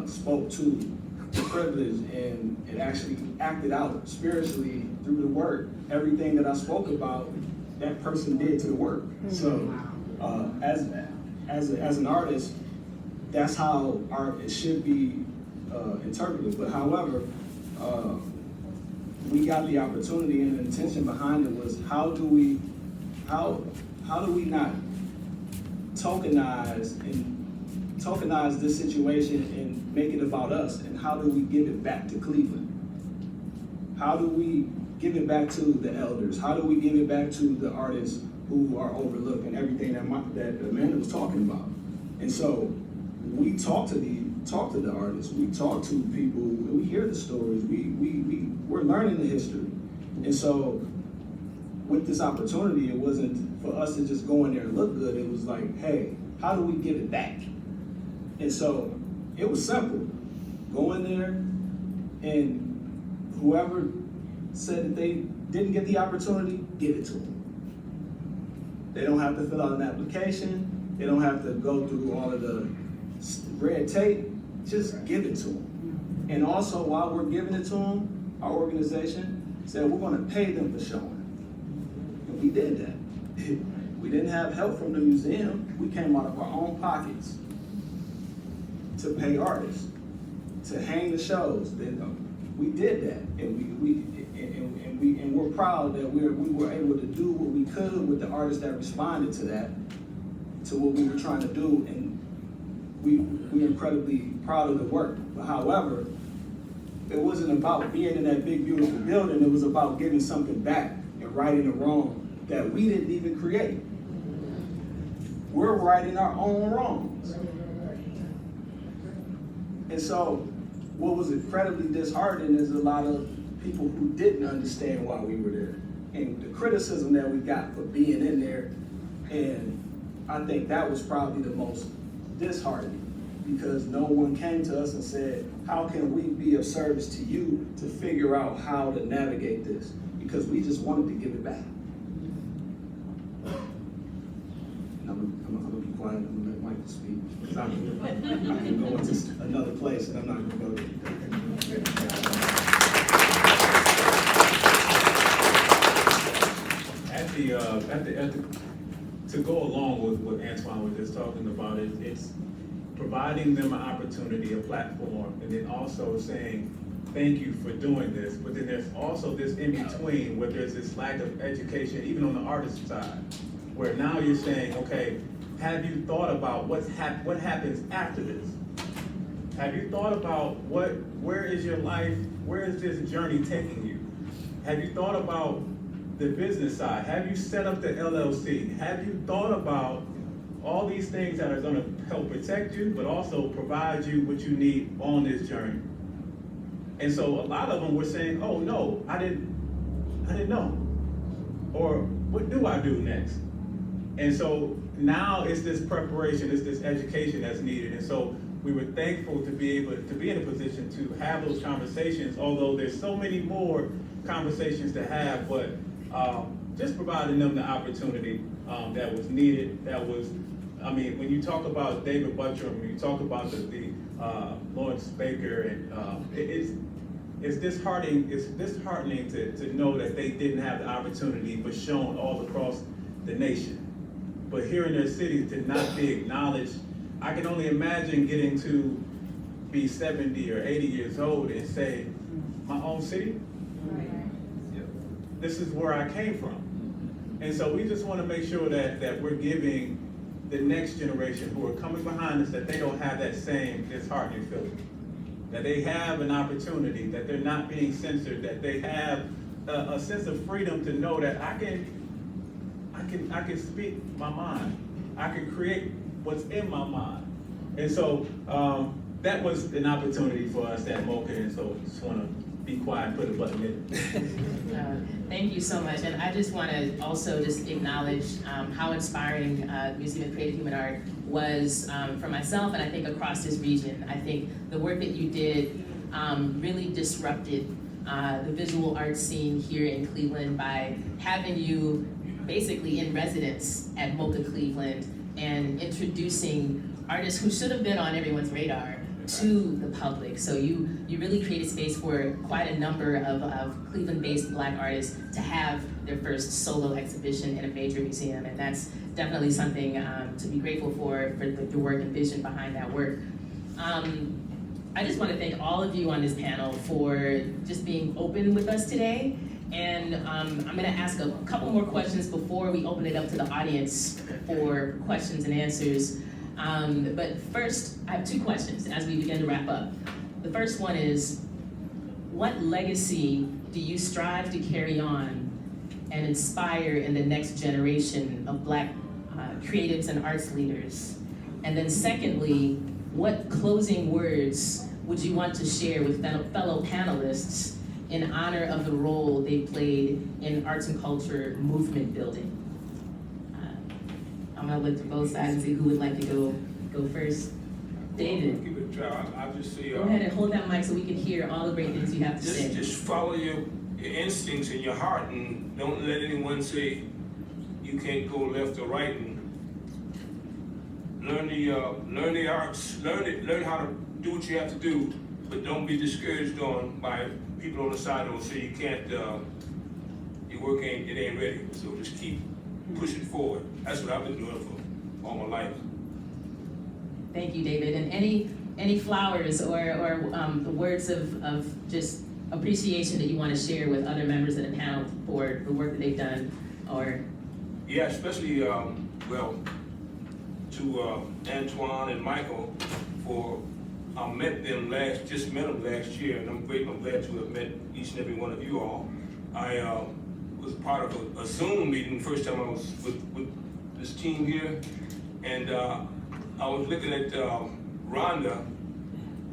spoke to the privilege and it actually acted out spiritually through the work. Everything that I spoke about, that person did to the work. So as an artist, that's how art it should be interpreted. But however, we got the opportunity and the intention behind it was how do we not tokenize and tokenize this situation and make it about us, and how do we give it back to Cleveland? How do we give it back to the elders? How do we give it back to the artists who are overlooked and everything that Amanda was talking about? And so we talk to the artists, we talk to people, we hear the stories, we're learning the history. And so with this opportunity, it wasn't for us to just go in there and look good. It was like, hey, how do we give it back? And so it was simple. Go in there, and whoever said that they didn't get the opportunity, give it to them. They don't have to fill out an application. They don't have to go through all of the red tape. Just give it to them. And also, while we're giving it to them, our organization said we're going to pay them for showing. And we did that. We didn't have help from the museum. We came out of our own pockets to pay artists, to hang the shows. We did that, and we're proud that we were able to do what we could with the artists that responded to that, to what we were trying to do, and we're incredibly proud of the work. But however, it wasn't about being in that big beautiful building. It was about giving something back and righting a wrong that we didn't even create. We're righting our own wrongs. And so what was incredibly disheartening is a lot of people who didn't understand why we were there, and the criticism that we got for being in there. And I think that was probably the most disheartening, because no one came to us and said, how can we be of service to you to figure out how to navigate this? Because we just wanted to give it back. And I'm gonna be quiet, I'm gonna let Michael speak, because I can go into another place, and I'm not gonna go there. To go along with what Antoine was just talking about, it's providing them an opportunity, a platform, and then also saying, thank you for doing this. But then there's also this in between where there's this lack of education, even on the artist side, where now you're saying, okay, have you thought about what happens after this? Have you thought about where is your life, where is this journey taking you? Have you thought about the business side? Have you set up the LLC? Have you thought about all these things that are gonna help protect you, but also provide you what you need on this journey? And so a lot of them were saying, oh no, I didn't know. Or what do I do next? And so now it's this preparation, it's this education that's needed. And so we were thankful to be able to be in a position to have those conversations, although there's so many more conversations to have, but just providing them the opportunity that was needed, when you talk about David Buttram, when you talk about the Lawrence Baker, and it's disheartening to know that they didn't have the opportunity, but shown all across the nation. But here in their city, to not be acknowledged, I can only imagine getting to be 70 or 80 years old and say, my own city? This is where I came from. And so we just want to make sure that we're giving the next generation who are coming behind us, that they don't have that same disheartening feeling. That they have an opportunity, that they're not being censored, that they have a sense of freedom to know that I can speak my mind. I can create what's in my mind. And so that was an opportunity for us at MOCA, and so I just want to be quiet and put a button in. Thank you so much, and I just want to also just acknowledge how inspiring the Museum of Creative Human Art was for myself, and I think across this region. I think the work that you did really disrupted the visual arts scene here in Cleveland by having you basically in residence at MOCA Cleveland and introducing artists who should have been on everyone's radar to the public. So you really created space for quite a number of Cleveland-based Black artists to have their first solo exhibition in a major museum, and that's definitely something to be grateful for the work and vision behind that work. I just want to thank all of you on this panel for just being open with us today, and I'm going to ask a couple more questions before we open it up to the audience for questions and answers. But first, I have two questions as we begin to wrap up. The first one is, what legacy do you strive to carry on and inspire in the next generation of Black creatives and arts leaders? And then secondly, what closing words would you want to share with fellow panelists in honor of the role they played in arts and culture movement building? I'm gonna look to both sides and see who would like to go first. David, Give it a try. I'll just say, go ahead and hold that mic so we can hear all the great things you have to say. just follow your instincts and your heart, and don't let anyone say you can't go left or right. And learn the arts, learn how to do what you have to do, but don't be discouraged by people on the side who say you can't. Your work ain't ready. So just keep pushing forward. That's what I've been doing for all my life. Thank you, David. And any flowers or words of just appreciation that you want to share with other members of the panel for the work that they've done, or? Yeah, especially, to Antoine and Michael I met them last year, and I'm glad to have met each and every one of you all. I was part of a Zoom meeting, first time I was with this team here, and I was looking at Rhonda,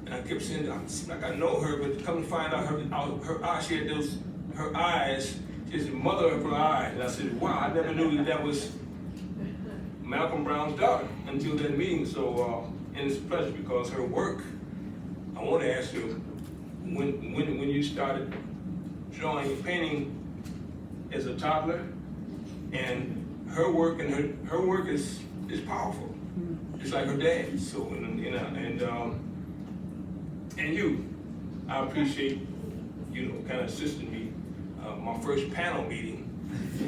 and I kept saying, like I know her, but come to find out her eyes, she had her eyes, she's the mother of her eyes, and I said, wow, I never knew that was Malcolm Brown's daughter until that meeting. So, and it's a pleasure because her work, I want to ask you, when you started drawing and painting as a toddler, and her work is powerful. It's like her dad. So, and you, I appreciate, kind of assisting me, my first panel meeting,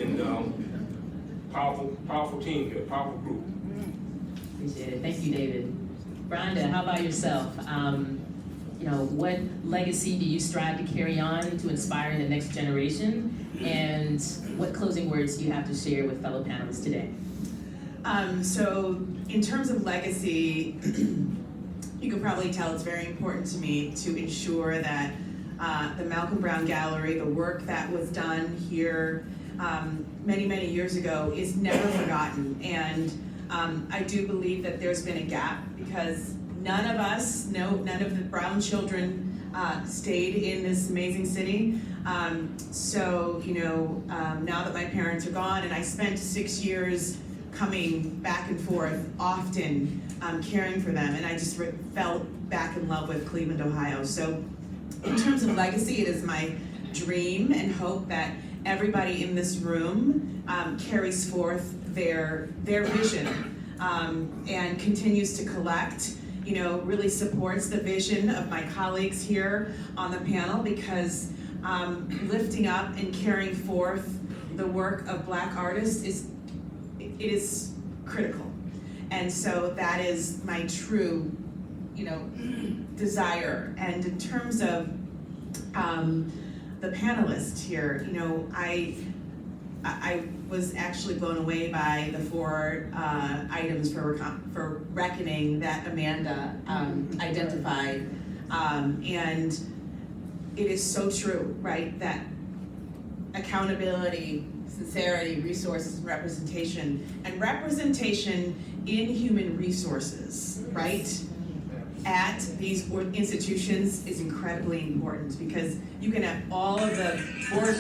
and powerful team here, powerful group. Appreciate it. Thank you, David. Rhonda, how about yourself? What legacy do you strive to carry on to inspire the next generation? And what closing words do you have to share with fellow panelists today? So in terms of legacy, you can probably tell it's very important to me to ensure that the Malcolm Brown Gallery, the work that was done here many, many years ago, is never forgotten. And I do believe that there's been a gap because none of the Brown children stayed in this amazing city. So now that my parents are gone, and I spent 6 years coming back and forth often, caring for them, and I just fell back in love with Cleveland, Ohio. So in terms of legacy, it is my dream and hope that everybody in this room carries forth their vision and continues to collect, really supports the vision of my colleagues here on the panel, because lifting up and carrying forth the work of Black artists is critical. And so that is my true, desire. And in terms of the panelists here, I was actually blown away by the 4 items for reckoning that Amanda identified. And it is so true, right, that accountability, sincerity, resources, and representation in human resources, right, at these institutions is incredibly important, because you can have all of the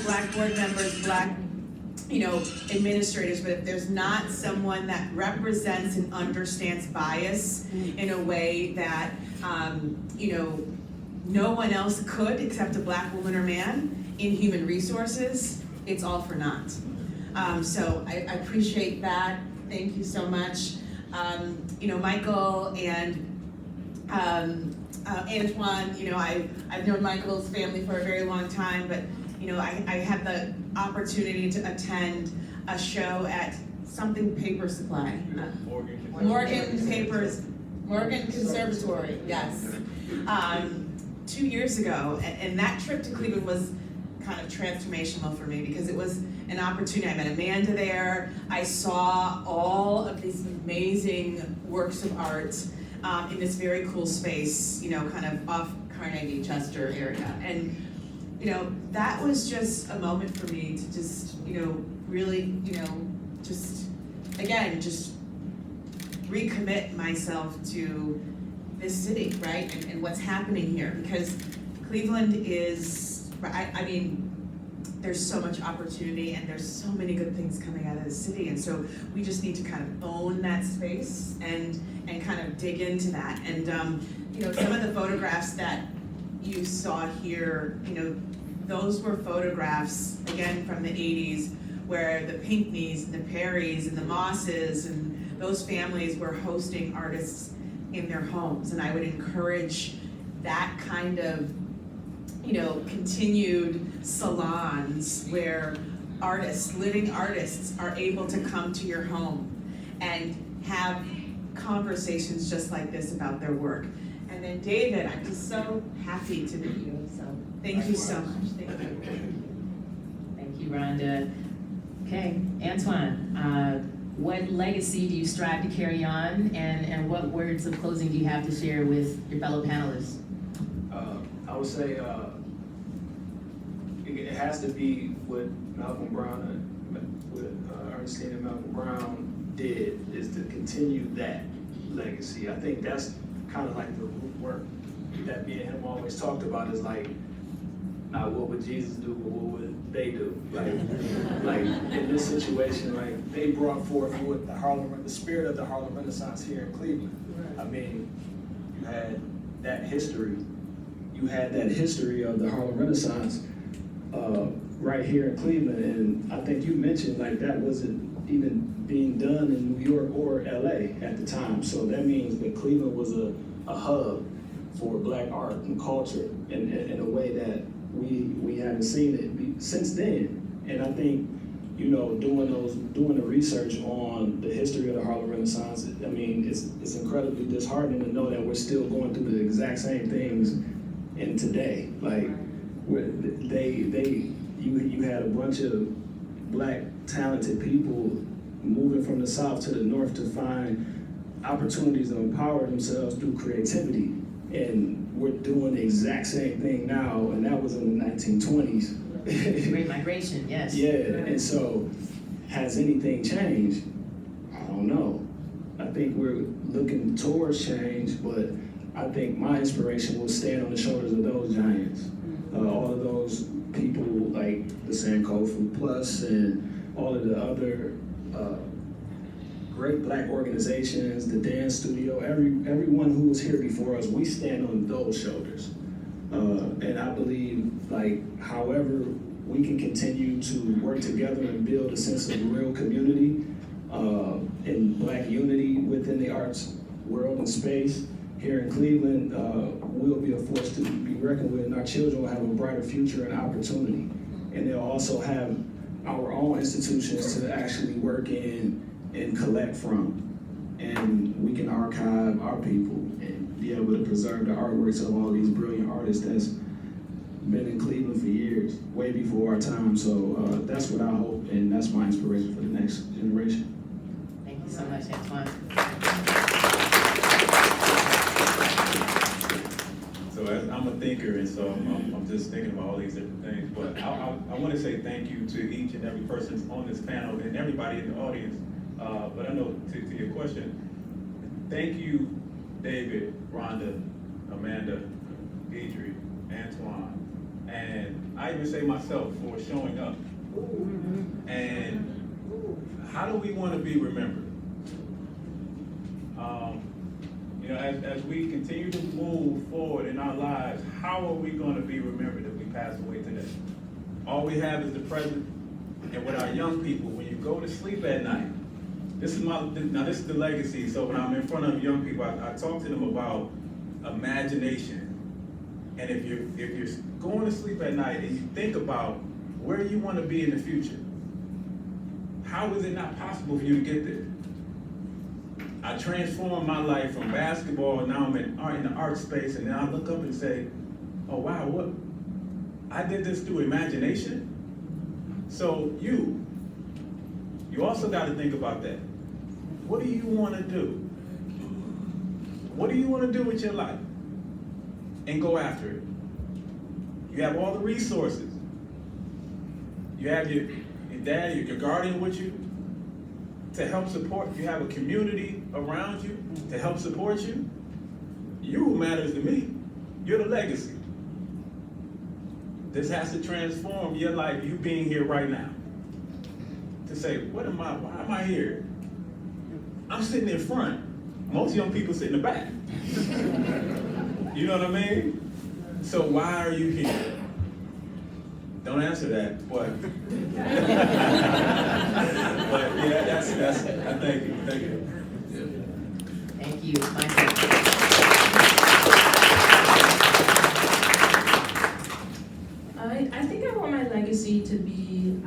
Black board members, Black administrators, but if there's not someone that represents and understands bias in a way that no one else could except a Black woman or man in human resources, it's all for naught. So I appreciate that. Thank you so much. Michael and Antoine, I've known Michael's family for a very long time, but I had the opportunity to attend a show at something paper supply. Morgan Conservatory, yes. 2 years ago, and that trip to Cleveland was kind of transformational for me because it was an opportunity. I met Amanda there. I saw all of these amazing works of art in this very cool space, you know, kind of off Carnegie Chester area. And, you know, that was just a moment for me to just, you know, really, you know, just, again, just recommit myself to this city, right? And what's happening here, because Cleveland is, I mean, there's so much opportunity and there's so many good things coming out of the city. And so we just need to kind of own that space and kind of dig into that. And, you know, some of the photographs that you saw here, you know, those were photographs, again, from the 80s, where the Pinckneys and the Perrys and the Mosses and those families were hosting artists in their homes. And I would encourage that kind of, you know, continued salons where artists, living artists, are able to come to your home and have conversations just like this about their work. And then David, I'm just so happy to meet you, so thank you so much, thank you. Thank you, Rhonda. Okay, Antoine, what legacy do you strive to carry on, and what words of closing do you have to share with your fellow panelists? I would say it has to be what Malcolm Brown, what Ernestine and Malcolm Brown did, is to continue that legacy. I think that's kind of like the root work that me and him always talked about, is like, not what would Jesus do, but what would they do? Like in this situation, like they brought forth what the spirit of the Harlem Renaissance here in Cleveland. I mean, you had that history. You had that history of the Harlem Renaissance right here in Cleveland, and I think you mentioned like that wasn't even being done in New York or LA at the time. So that means that Cleveland was a hub for Black art and culture in a way that we haven't seen it since then. And I think, you know, doing the research on the history of the Harlem Renaissance, I mean, it's incredibly disheartening to know that we're still going through the exact same things in today. Like, you had a bunch of Black talented people moving from the South to the North to find opportunities to empower themselves through creativity. And we're doing the exact same thing now, and that was in the 1920s. Great migration, yes. Yeah, and so, has anything changed? I don't know. I think we're looking towards change, but I think my inspiration will stand on the shoulders of those giants. All of those people like the Sankofa Plus and all of the other great Black organizations, the dance studio, everyone who was here before us, we stand on those shoulders. And I believe, like, however we can continue to work together and build a sense of real community and Black unity within the arts world and space here in Cleveland, we'll be a force to be reckoned with, and our children will have a brighter future and opportunity. And they'll also have our own institutions to actually work in and collect from. And we can archive our people and be able to preserve the artworks of all these brilliant artists that's been in Cleveland for years, way before our time. So that's what I hope, and that's my inspiration for the next generation. Thank you so much, Antoine. So I'm a thinker, and so I'm just thinking about all these different things. But I want to say thank you to each and every person on this panel and everybody in the audience. But I know to your question, thank you, David, Rhonda, Amanda, Deidre, Antoine, and I even say myself for showing up. And how do we want to be remembered? You know, as we continue to move forward in our lives, how are we going to be remembered if we pass away today? All we have is the present. And with our young people, when you go to sleep at night, this is the legacy. So when I'm in front of young people, I talk to them about imagination. And if you're going to sleep at night and you think about where you want to be in the future, how is it not possible for you to get there? I transformed my life from basketball, now I'm in the art space, and then I look up and say, oh wow, I did this through imagination. So you also got to think about that. What do you want to do? What do you want to do with your life? And go after it. You have all the resources. You have your dad, your guardian with you to help support. You have a community around you to help support you. You who matters to me. You're the legacy. This has to transform your life, you being here right now. To say, why am I here? I'm sitting in front. Most young people sit in the back. You know what I mean? So why are you here? Don't answer that, but but yeah, that's thank you. Thank you, Michael. I think I want my legacy to be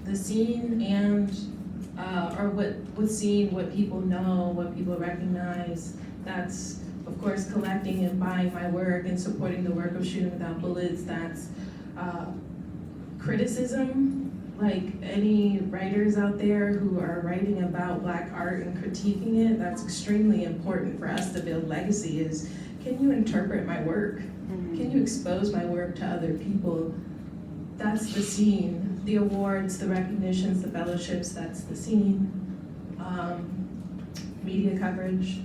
the scene and or what's seen, what people know, what people recognize. That's of course collecting and buying my work and supporting the work of Shooting Without Bullets. That's criticism, like any writers out there who are writing about Black art and critiquing it. That's extremely important for us to build legacy. Is, can you interpret my work? Can you expose my work to other people? That's the scene. The awards, the recognitions, the fellowships, that's the scene. Media coverage.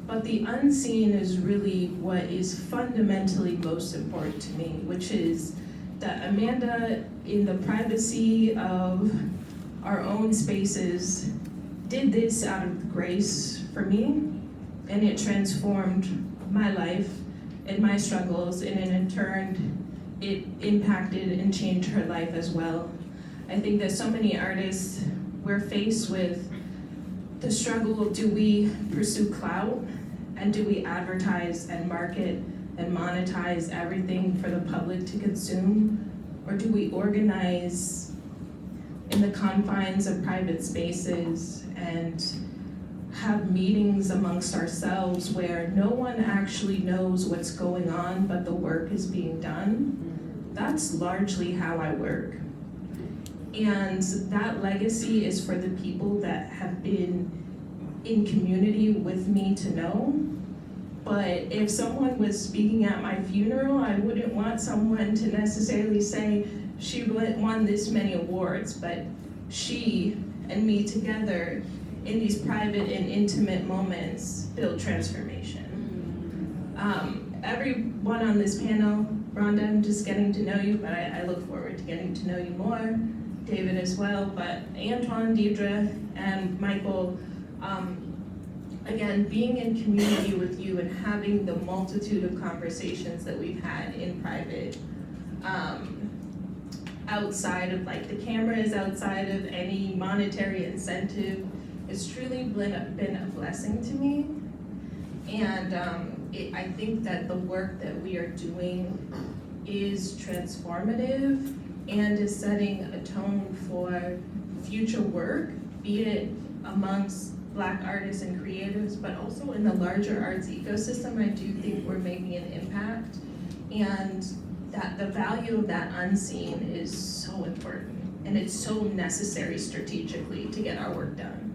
But the unseen is really what is fundamentally most important to me, which is that Amanda, in the privacy of our own spaces, did this out of grace for me, and it transformed my life and my struggles, and in turn, it impacted and changed her life as well. I think that so many artists, we're faced with the struggle of, do we pursue clout, and do we advertise and market and monetize everything for the public to consume, or do we organize in the confines of private spaces and have meetings amongst ourselves where no one actually knows what's going on, but the work is being done? That's largely how I work. And that legacy is for the people that have been in community with me to know. But if someone was speaking at my funeral, I wouldn't want someone to necessarily say, she won this many awards, but she and me together in these private and intimate moments build transformation. Everyone on this panel, Rhonda, I'm just getting to know you, but I look forward to getting to know you more. David as well, but Antoine, Deidre, and Michael, again, being in community with you and having the multitude of conversations that we've had in private, outside of like the cameras, outside of any monetary incentive, it's truly been a blessing to me. And I think that the work that we are doing is transformative and is setting a tone for future work, be it amongst Black artists and creatives, but also in the larger arts ecosystem. I do think we're making an impact, and that the value of that unseen is so important, and it's so necessary strategically to get our work done.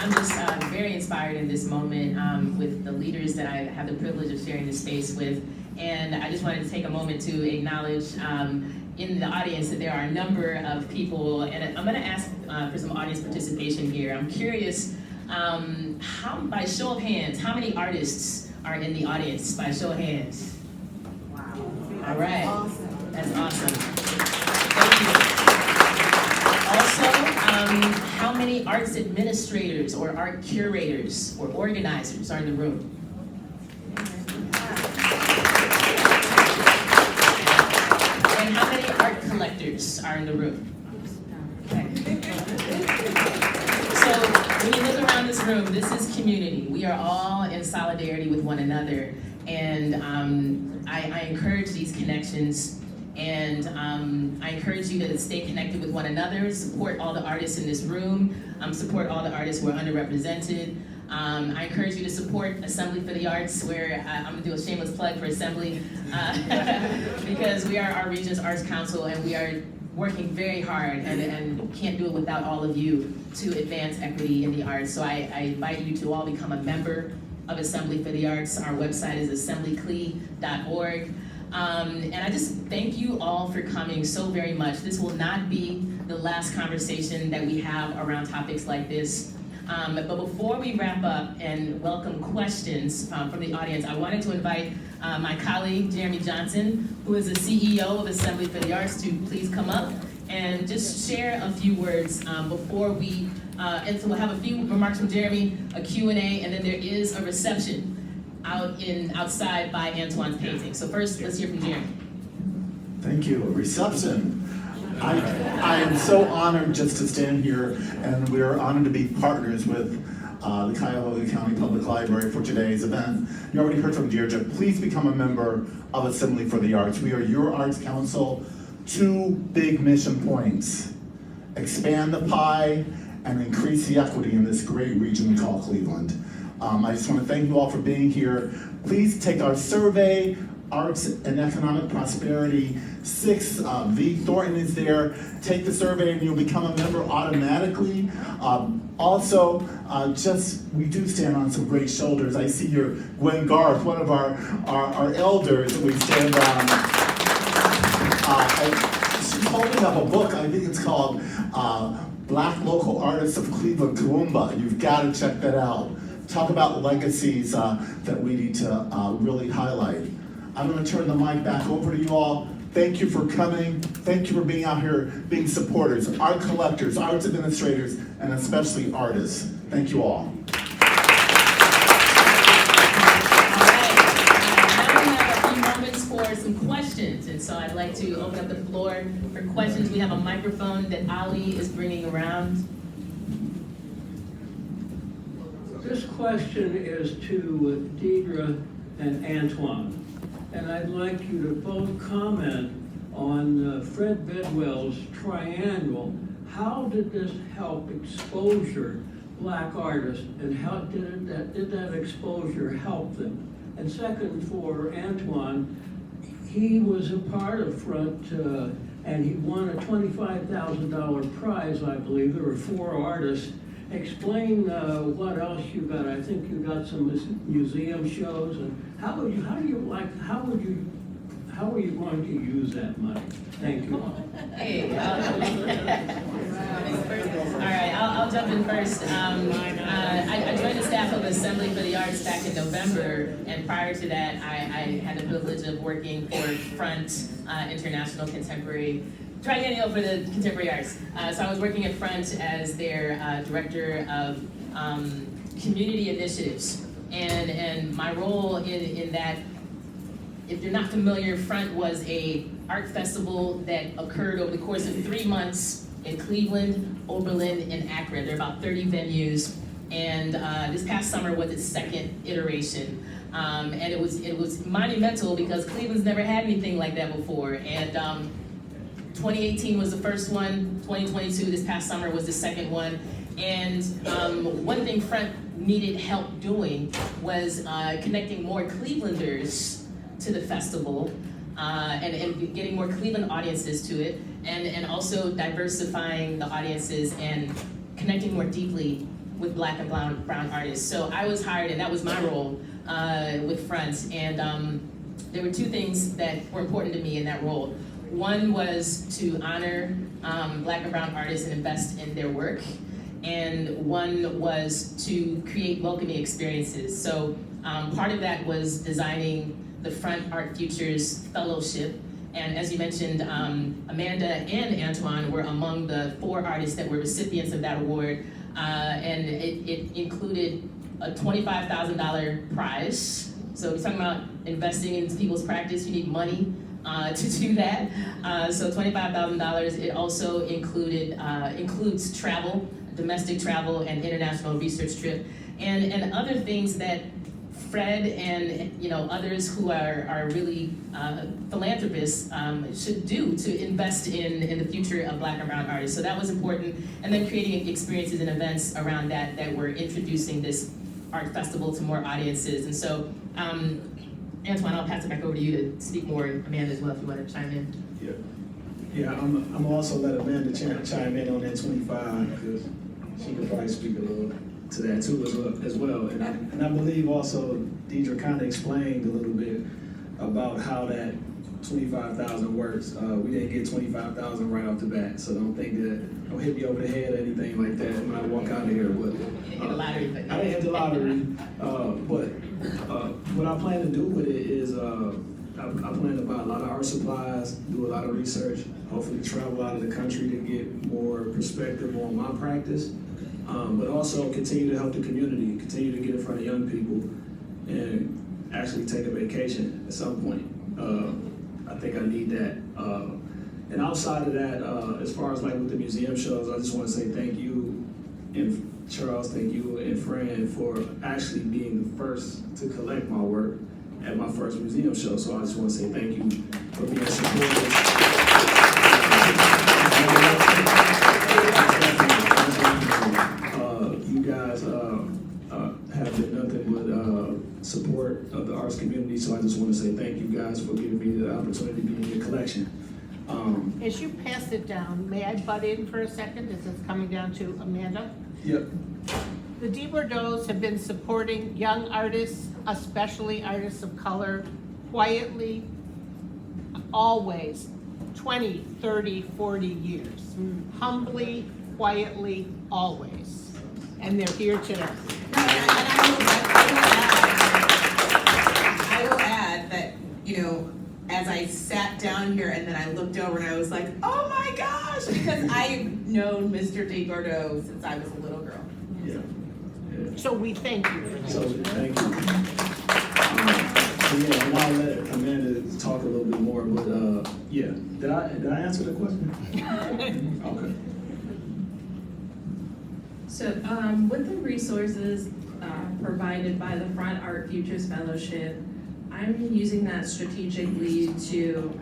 I'm just very inspired in this moment with the leaders that I have the privilege of sharing this space with. And I just wanted to take a moment to acknowledge in the audience that there are a number of people, and I'm gonna ask for some audience participation here. I'm curious, by show of hands, how many artists are in the audience, by show of hands? Wow. All right, awesome. That's awesome. Thank you. Also, how many arts administrators or art curators or organizers are in the room? And how many art collectors are in the room? Okay. So when you look around this room, this is community. We are all in solidarity with one another. And I encourage these connections, and I encourage you to stay connected with one another, support all the artists in this room, support all the artists who are underrepresented. I encourage you to support Assembly for the Arts, where I'm gonna do a shameless plug for Assembly, because we are our region's arts council, and we are working very hard and can't do it without all of you to advance equity in the arts. So I invite you to all become a member of Assembly for the Arts. Our website is assemblycle.org. And I just thank you all for coming so very much. This will not be the last conversation that we have around topics like this. But before we wrap up and welcome questions from the audience, I wanted to invite my colleague, Jeremy Johnson, who is the CEO of Assembly for the Arts, to please come up and just share a few words before we, and so we'll have a few remarks from Jeremy, a Q&A, and then there is a reception outside by Antoine's painting. So first, let's hear from Jeremy. Thank you. Reception. I am so honored just to stand here, and we are honored to be partners with the Cuyahoga County Public Library for today's event. You already heard from Deirdre. Please become a member of Assembly for the Arts. We are your arts council. 2 big mission points: expand the pie and increase the equity in this great region we call Cleveland. I just want to thank you all for being here. Please take our survey, Arts and Economic Prosperity 6. V. Thornton is there. Take the survey and you'll become a member automatically. Also, we do stand on some great shoulders. I see your Gwen Garth, one of our elders that we stand on. She's holding up a book, I think it's called Black Local Artists of Cleveland, Toowoomba. You've got to check that out. Talk about legacies that we need to really highlight. I'm going to turn the mic back over to you all. Thank you for coming. Thank you for being out here, being supporters, art collectors, arts administrators, and especially artists. Thank you all. For some questions, and so I'd like to open up the floor for questions. We have a microphone that Ali is bringing around. This question is to Deirdre and Antoine, and I'd like you to both comment on Fred Bedwell's triangle. How did this help exposure Black artists, and how did that exposure help them? And second, for Antoine, he was a part of Front, and he won a $25,000 prize, I believe. There were 4 artists. Explain what else you got. I think you got some museum shows, and how are you going to use that money? Thank you. Hey, all right, I'll jump in first. I joined the staff of Assembly for the Arts back in November, and prior to that, I had the privilege of working for Front International Contemporary Triennial for the Contemporary Arts. So I was working at Front as their director of community initiatives, and my role in that, if you're not familiar, Front was a art festival that occurred over the course of 3 months in Cleveland, Oberlin, and Akron. There are about 30 venues, and this past summer was its 2nd iteration. And it was monumental because Cleveland's never had anything like that before. And 2018 was the first one, 2022, this past summer, was the 2nd one. And one thing Front needed help doing was connecting more Clevelanders to the festival, and getting more Cleveland audiences to it, and also diversifying the audiences and connecting more deeply with Black and brown artists. So I was hired, and that was my role with Front, and there were 2 things that were important to me in that role. One was to honor Black and brown artists and invest in their work, and one was to create welcoming experiences. So part of that was designing the Front Art Futures Fellowship, and as you mentioned, Amanda and Antoine were among the 4 artists that were recipients of that award, and it included a $25,000 prize. So we're talking about investing in people's practice, you need money to do that. So $25,000. It also includes travel, domestic travel, and international research trip, and other things that Fred and others who are really philanthropists should do to invest in the future of Black and brown artists. So that was important, and then creating experiences and events around that were introducing this art festival to more audiences. And so, Antoine, I'll pass it back over to you to speak more, and Amanda as well, if you want to chime in. Yeah, I'm also let Amanda chime in on that 25, because she could probably speak a little to that too as well. And I believe also Deidre kind of explained a little bit about how that 25,000 works. We didn't get 25,000 right off the bat, so don't hit me over the head or anything like that when I walk out of here. But Hit the lottery, but I didn't hit the lottery. But what I plan to do with it is I plan to buy a lot of art supplies, do a lot of research, hopefully travel out of the country to get more perspective on my practice, but also continue to help the community, continue to get in front of young people, and actually take a vacation at some point. I think I need that. And outside of that, as far as like with the museum shows, I just want to say thank you, and Charles, thank you, and Fran for actually being the first to collect my work at my first museum show. So I just want to say thank you for being supportive. You guys have been nothing but support of the arts community, so I just want to say thank you guys for giving me the opportunity to be in your collection. As you pass it down, may I butt in for a second, as it's coming down to Amanda? Yep. The DeBordeaux have been supporting young artists, especially artists of color, quietly, always, 20, 30, 40 years. Humbly, quietly, always. And they're here today. I will add that, you know, as I sat down here and then I looked over and I was like, oh my gosh, because I've known Mr. DeBordeaux since I was a little girl. Yeah. So we thank you for that. So thank you. Yeah, and I'll let Amanda talk a little bit more, but yeah. Did I answer the question? Okay. So with the resources provided by the Front Art Futures Fellowship, I'm using that strategically to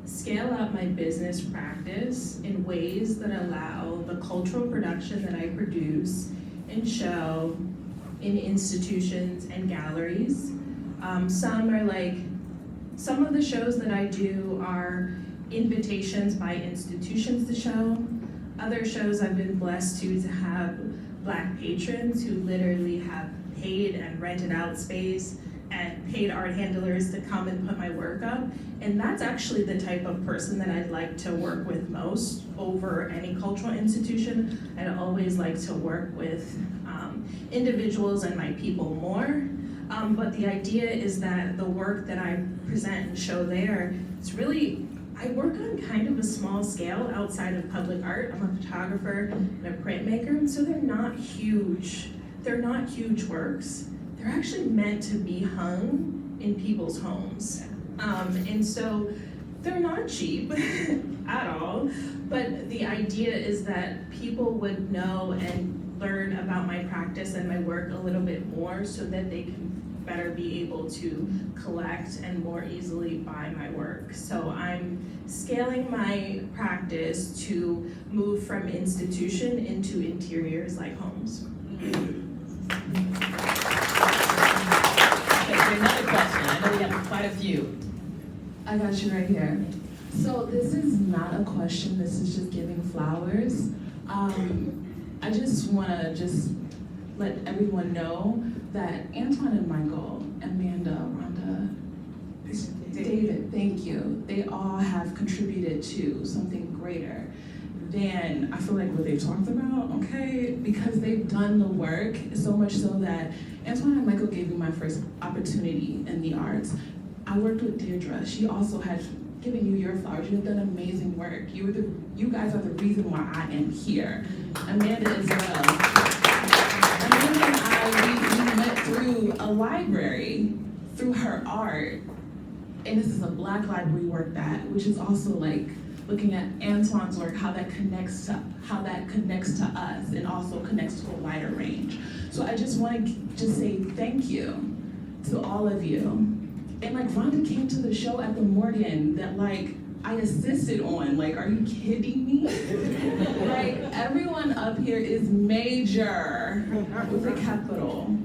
scale up my business practice in ways that allow the cultural production that I produce and show in institutions and galleries. Some of the shows that I do are invitations by institutions to show. Other shows I've been blessed to have Black patrons who literally have paid and rented out space and paid art handlers to come and put my work up. And that's actually the type of person that I'd like to work with most over any cultural institution. I'd always like to work with individuals and my people more. But the idea is that the work that I present and show there, it's really, I work on kind of a small scale outside of public art. I'm a photographer and a printmaker, and so they're not huge. They're not huge works. They're actually meant to be hung in people's homes. And so they're not cheap at all, but the idea is that people would know and learn about my practice and my work a little bit more so that they can better be able to collect and more easily buy my work. So I'm scaling my practice to move from institution into interiors like homes. Okay, another question. I know we have quite a few. I got you right here. So this is not a question, this is just giving flowers. I just wanna let everyone know that Antoine and Michael, Amanda, Rhonda, David, thank you. They all have contributed to something greater than I feel like what they've talked about, okay? Because they've done the work, so much so that Antoine and Michael gave me my first opportunity in the arts. I worked with Deirdre. She also had given you your flowers. You have done amazing work. You guys are the reason why I am here. Amanda as well. Amanda and I, we went through a library through her art. And this is a Black library work that, which is also like looking at Antoine's work, how that connects to us and also connects to a wider range. So I just want to just say thank you to all of you. And like Rhonda came to the show at the Morgan that like, I assisted on. Like, are you kidding me? Like, everyone up here is major with a capital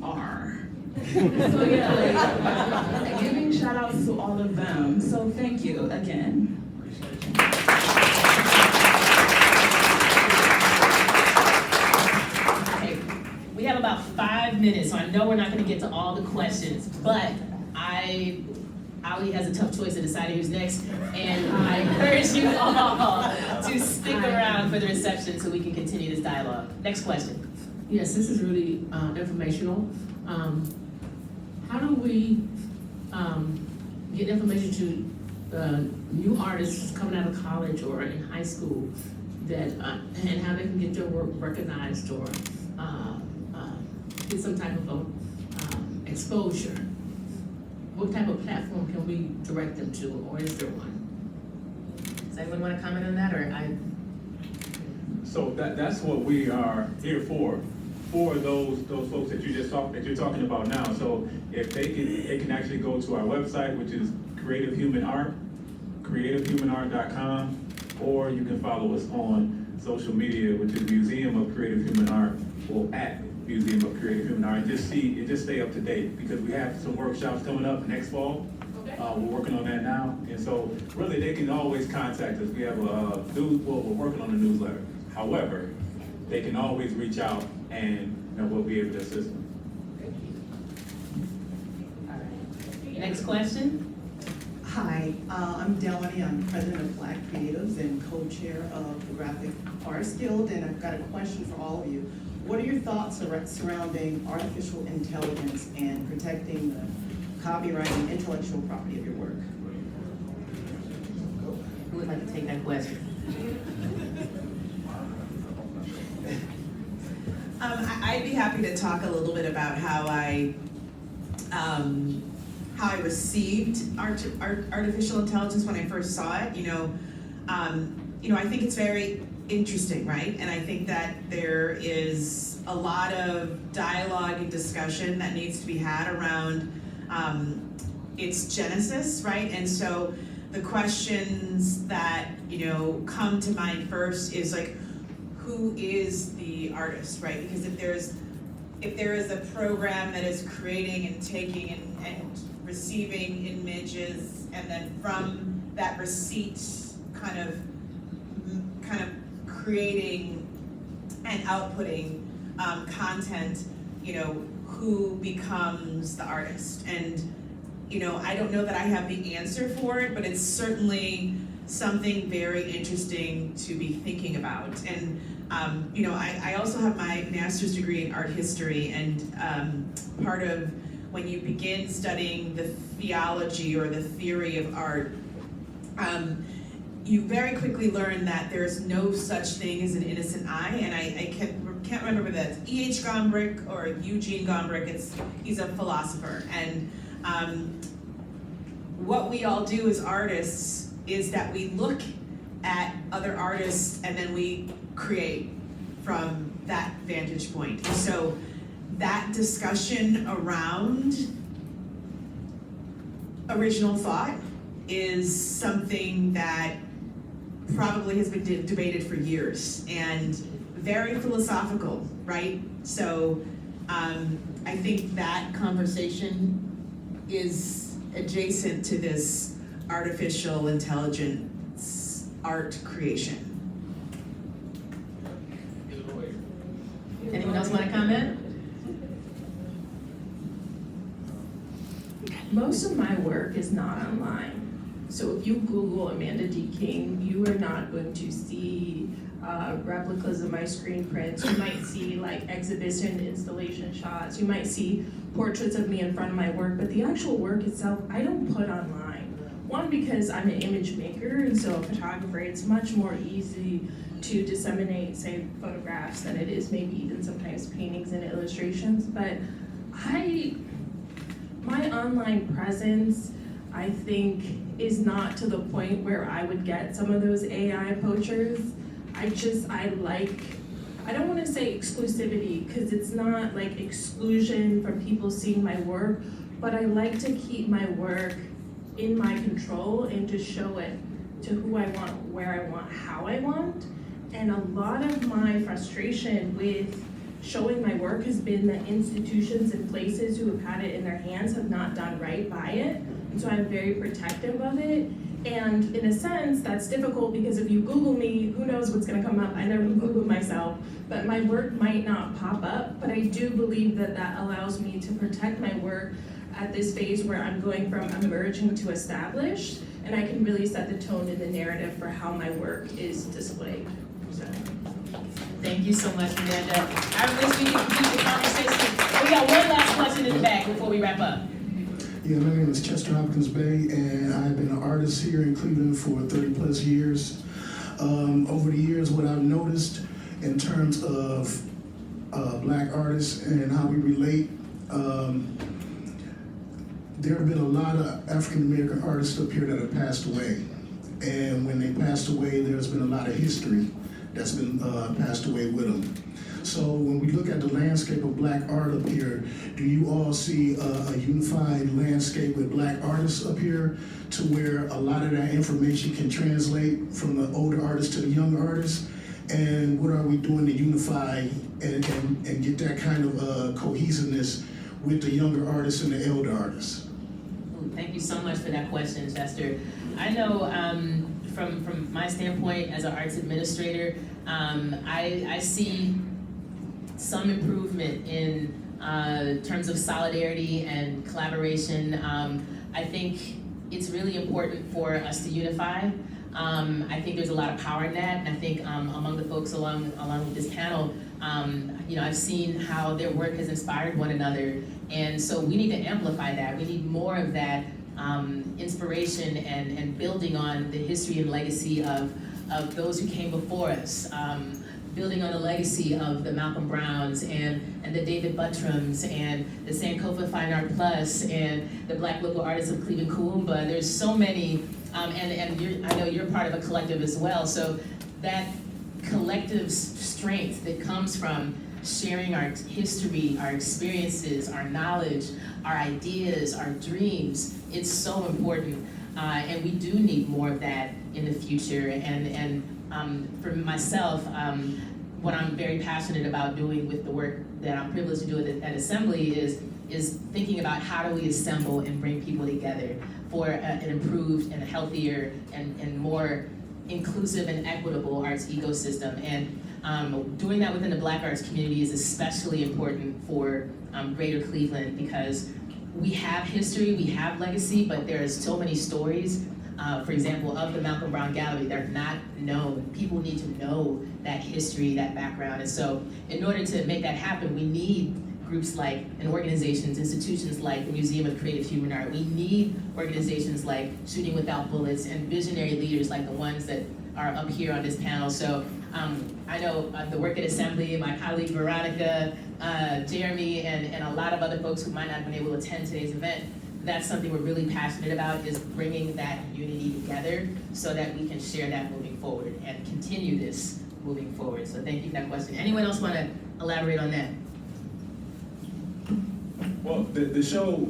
R. So yeah, like, giving shout outs to all of them. So thank you again. Okay, we have about 5 minutes, so I know we're not gonna get to all the questions, but Ali has a tough choice of deciding who's next, and I encourage you all to stick around for the reception so we can continue this dialogue. Next question. Yes, this is really informational. How do we get information to new artists coming out of college or in high school that and how they can get their work recognized or get some type of exposure? What type of platform can we direct them to, or is there one? Does anyone want to comment on that, or I? So that's what we are here for those folks that you're talking about now. So if they can actually go to our website, which is Creative Human Art, creativehumanart.com, or you can follow us on social media, which is Museum of Creative Human Art, or at Museum of Creative Human Art, and just stay up to date, because we have some workshops coming up next fall. Okay. We're working on that now, and so really they can always contact us. We have we're working on a newsletter. However, they can always reach out, and we'll be able to assist them. All right. Next question. Hi, I'm Delany. I'm president of Black Creatives and co-chair of the Graphic Arts Guild, and I've got a question for all of you. What are your thoughts surrounding artificial intelligence and protecting the copyright and intellectual property of your work? Who would like to take that question? I'd be happy to talk a little bit about how I received artificial intelligence when I first saw it. I think it's very interesting, right? And I think that there is a lot of dialogue and discussion that needs to be had around its genesis, right? And so the questions that come to mind first is like, who is the artist, right? Because if there is a program that is creating and taking and receiving images, and then from that receipt kind of creating and outputting content, who becomes the artist? And I don't know that I have the answer for it, but it's certainly something very interesting to be thinking about. And I also have my master's degree in art history, and part of when you begin studying the theology or the theory of art, you very quickly learn that there's no such thing as an innocent eye. And I can't remember whether that's E.H. Gombrich or Eugene Gombrich. He's a philosopher. And what we all do as artists is that we look at other artists and then we create from that vantage point. So that discussion around original thought is something that probably has been debated for years and very philosophical, right? So I think that conversation is adjacent to this artificial intelligence art creation. Anyone else want to comment? Most of my work is not online. So if you Google Amanda D. King, you are not going to see replicas of my screen prints. You might see like exhibition installation shots. You might see portraits of me in front of my work, but the actual work itself, I don't put online. One, because I'm an image maker, and so a photographer, it's much more easy to disseminate, say, photographs than it is maybe even sometimes paintings and illustrations. But my online presence, I think, is not to the point where I would get some of those AI poachers. I don't want to say exclusivity, because it's not like exclusion from people seeing my work, but I like to keep my work in my control and to show it to who I want, where I want, how I want. And a lot of my frustration with showing my work has been that institutions and places who have had it in their hands have not done right by it. And so I'm very protective of it. And in a sense, that's difficult because if you Google me, who knows what's gonna come up? I never Googled myself, but my work might not pop up. But I do believe that that allows me to protect my work at this phase where I'm going from emerging to established, and I can really set the tone and the narrative for how my work is displayed. So. Thank you so much, Amanda. I wish we could keep the conversation. We got one last question in the back before we wrap up. Yeah, my name is Chester Hopkins Bay, and I've been an artist here in Cleveland for 30 plus years. Over the years, what I've noticed in terms of Black artists and how we relate, there have been a lot of African American artists up here that have passed away. And when they passed away, there's been a lot of history that's been passed away with them. So when we look at the landscape of Black art up here, do you all see a unified landscape with Black artists up here to where a lot of that information can translate from the older artists to the younger artists? And what are we doing to unify and get that kind of cohesiveness with the younger artists and the elder artists? Thank you so much for that question, Chester. I know from my standpoint as an arts administrator, I see some improvement in terms of solidarity and collaboration. I think it's really important for us to unify. I think there's a lot of power in that, and I think among the folks along with this panel, I've seen how their work has inspired one another, and so we need to amplify that. We need more of that inspiration and building on the history and legacy of those who came before us. Building on the legacy of the Malcolm Browns and the David Buttrams and the Sankofa Fine Art Plus and the Black local artists of Cleveland Kuumba. There's so many, and I know you're part of a collective as well, so that collective strength that comes from sharing our history, our experiences, our knowledge, our ideas, our dreams, it's so important. And we do need more of that in the future. And for myself, what I'm very passionate about doing with the work that I'm privileged to do at Assembly is thinking about how do we assemble and bring people together for an improved and healthier and more inclusive and equitable arts ecosystem. And doing that within the Black arts community is especially important for Greater Cleveland because we have history, we have legacy, but there's so many stories, for example, of the Malcolm Brown Gallery that are not known. People need to know that history, that background. And so in order to make that happen, we need groups like, and organizations, institutions like the Museum of Creative Human Art. We need organizations like Shooting Without Bullets and visionary leaders like the ones that are up here on this panel. So I know the work at Assembly, my colleague Veronica, Jeremy, and a lot of other folks who might not have been able to attend today's event, that's something we're really passionate about, is bringing that unity together so that we can share that moving forward and continue this moving forward. So thank you for that question. Anyone else want to elaborate on that? Well, the show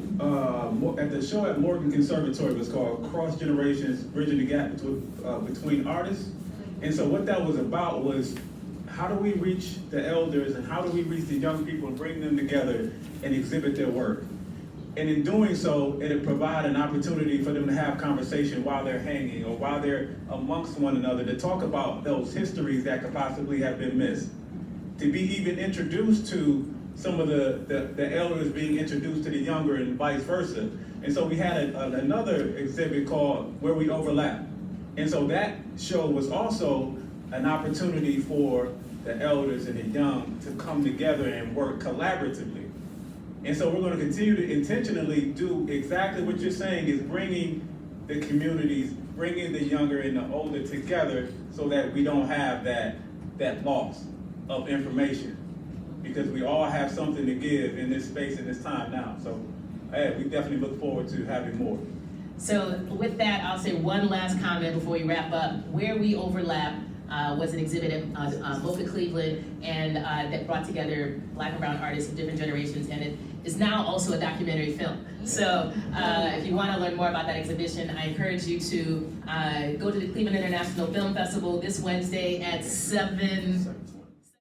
at Morgan Conservatory was called Cross Generations, Bridging the Gap between Artists. And so what that was about was, how do we reach the elders and how do we reach the young people and bring them together and exhibit their work? And in doing so, it'll provide an opportunity for them to have conversation while they're hanging or while they're amongst one another to talk about those histories that could possibly have been missed. To be even introduced to some of the elders being introduced to the younger and vice versa. And so we had another exhibit called Where We Overlap. And so that show was also an opportunity for the elders and the young to come together and work collaboratively. And so we're going to continue to intentionally do exactly what you're saying, is bringing the communities, bringing the younger and the older together so that we don't have that loss of information. Because we all have something to give in this space and this time now. So we definitely look forward to having more. So with that, I'll say one last comment before we wrap up. Where We Overlap was an exhibit at MoCA Cleveland, and that brought together Black and brown artists of different generations, and is now also a documentary film. So if you want to learn more about that exhibition, I encourage you to go to the Cleveland International Film Festival this Wednesday at 7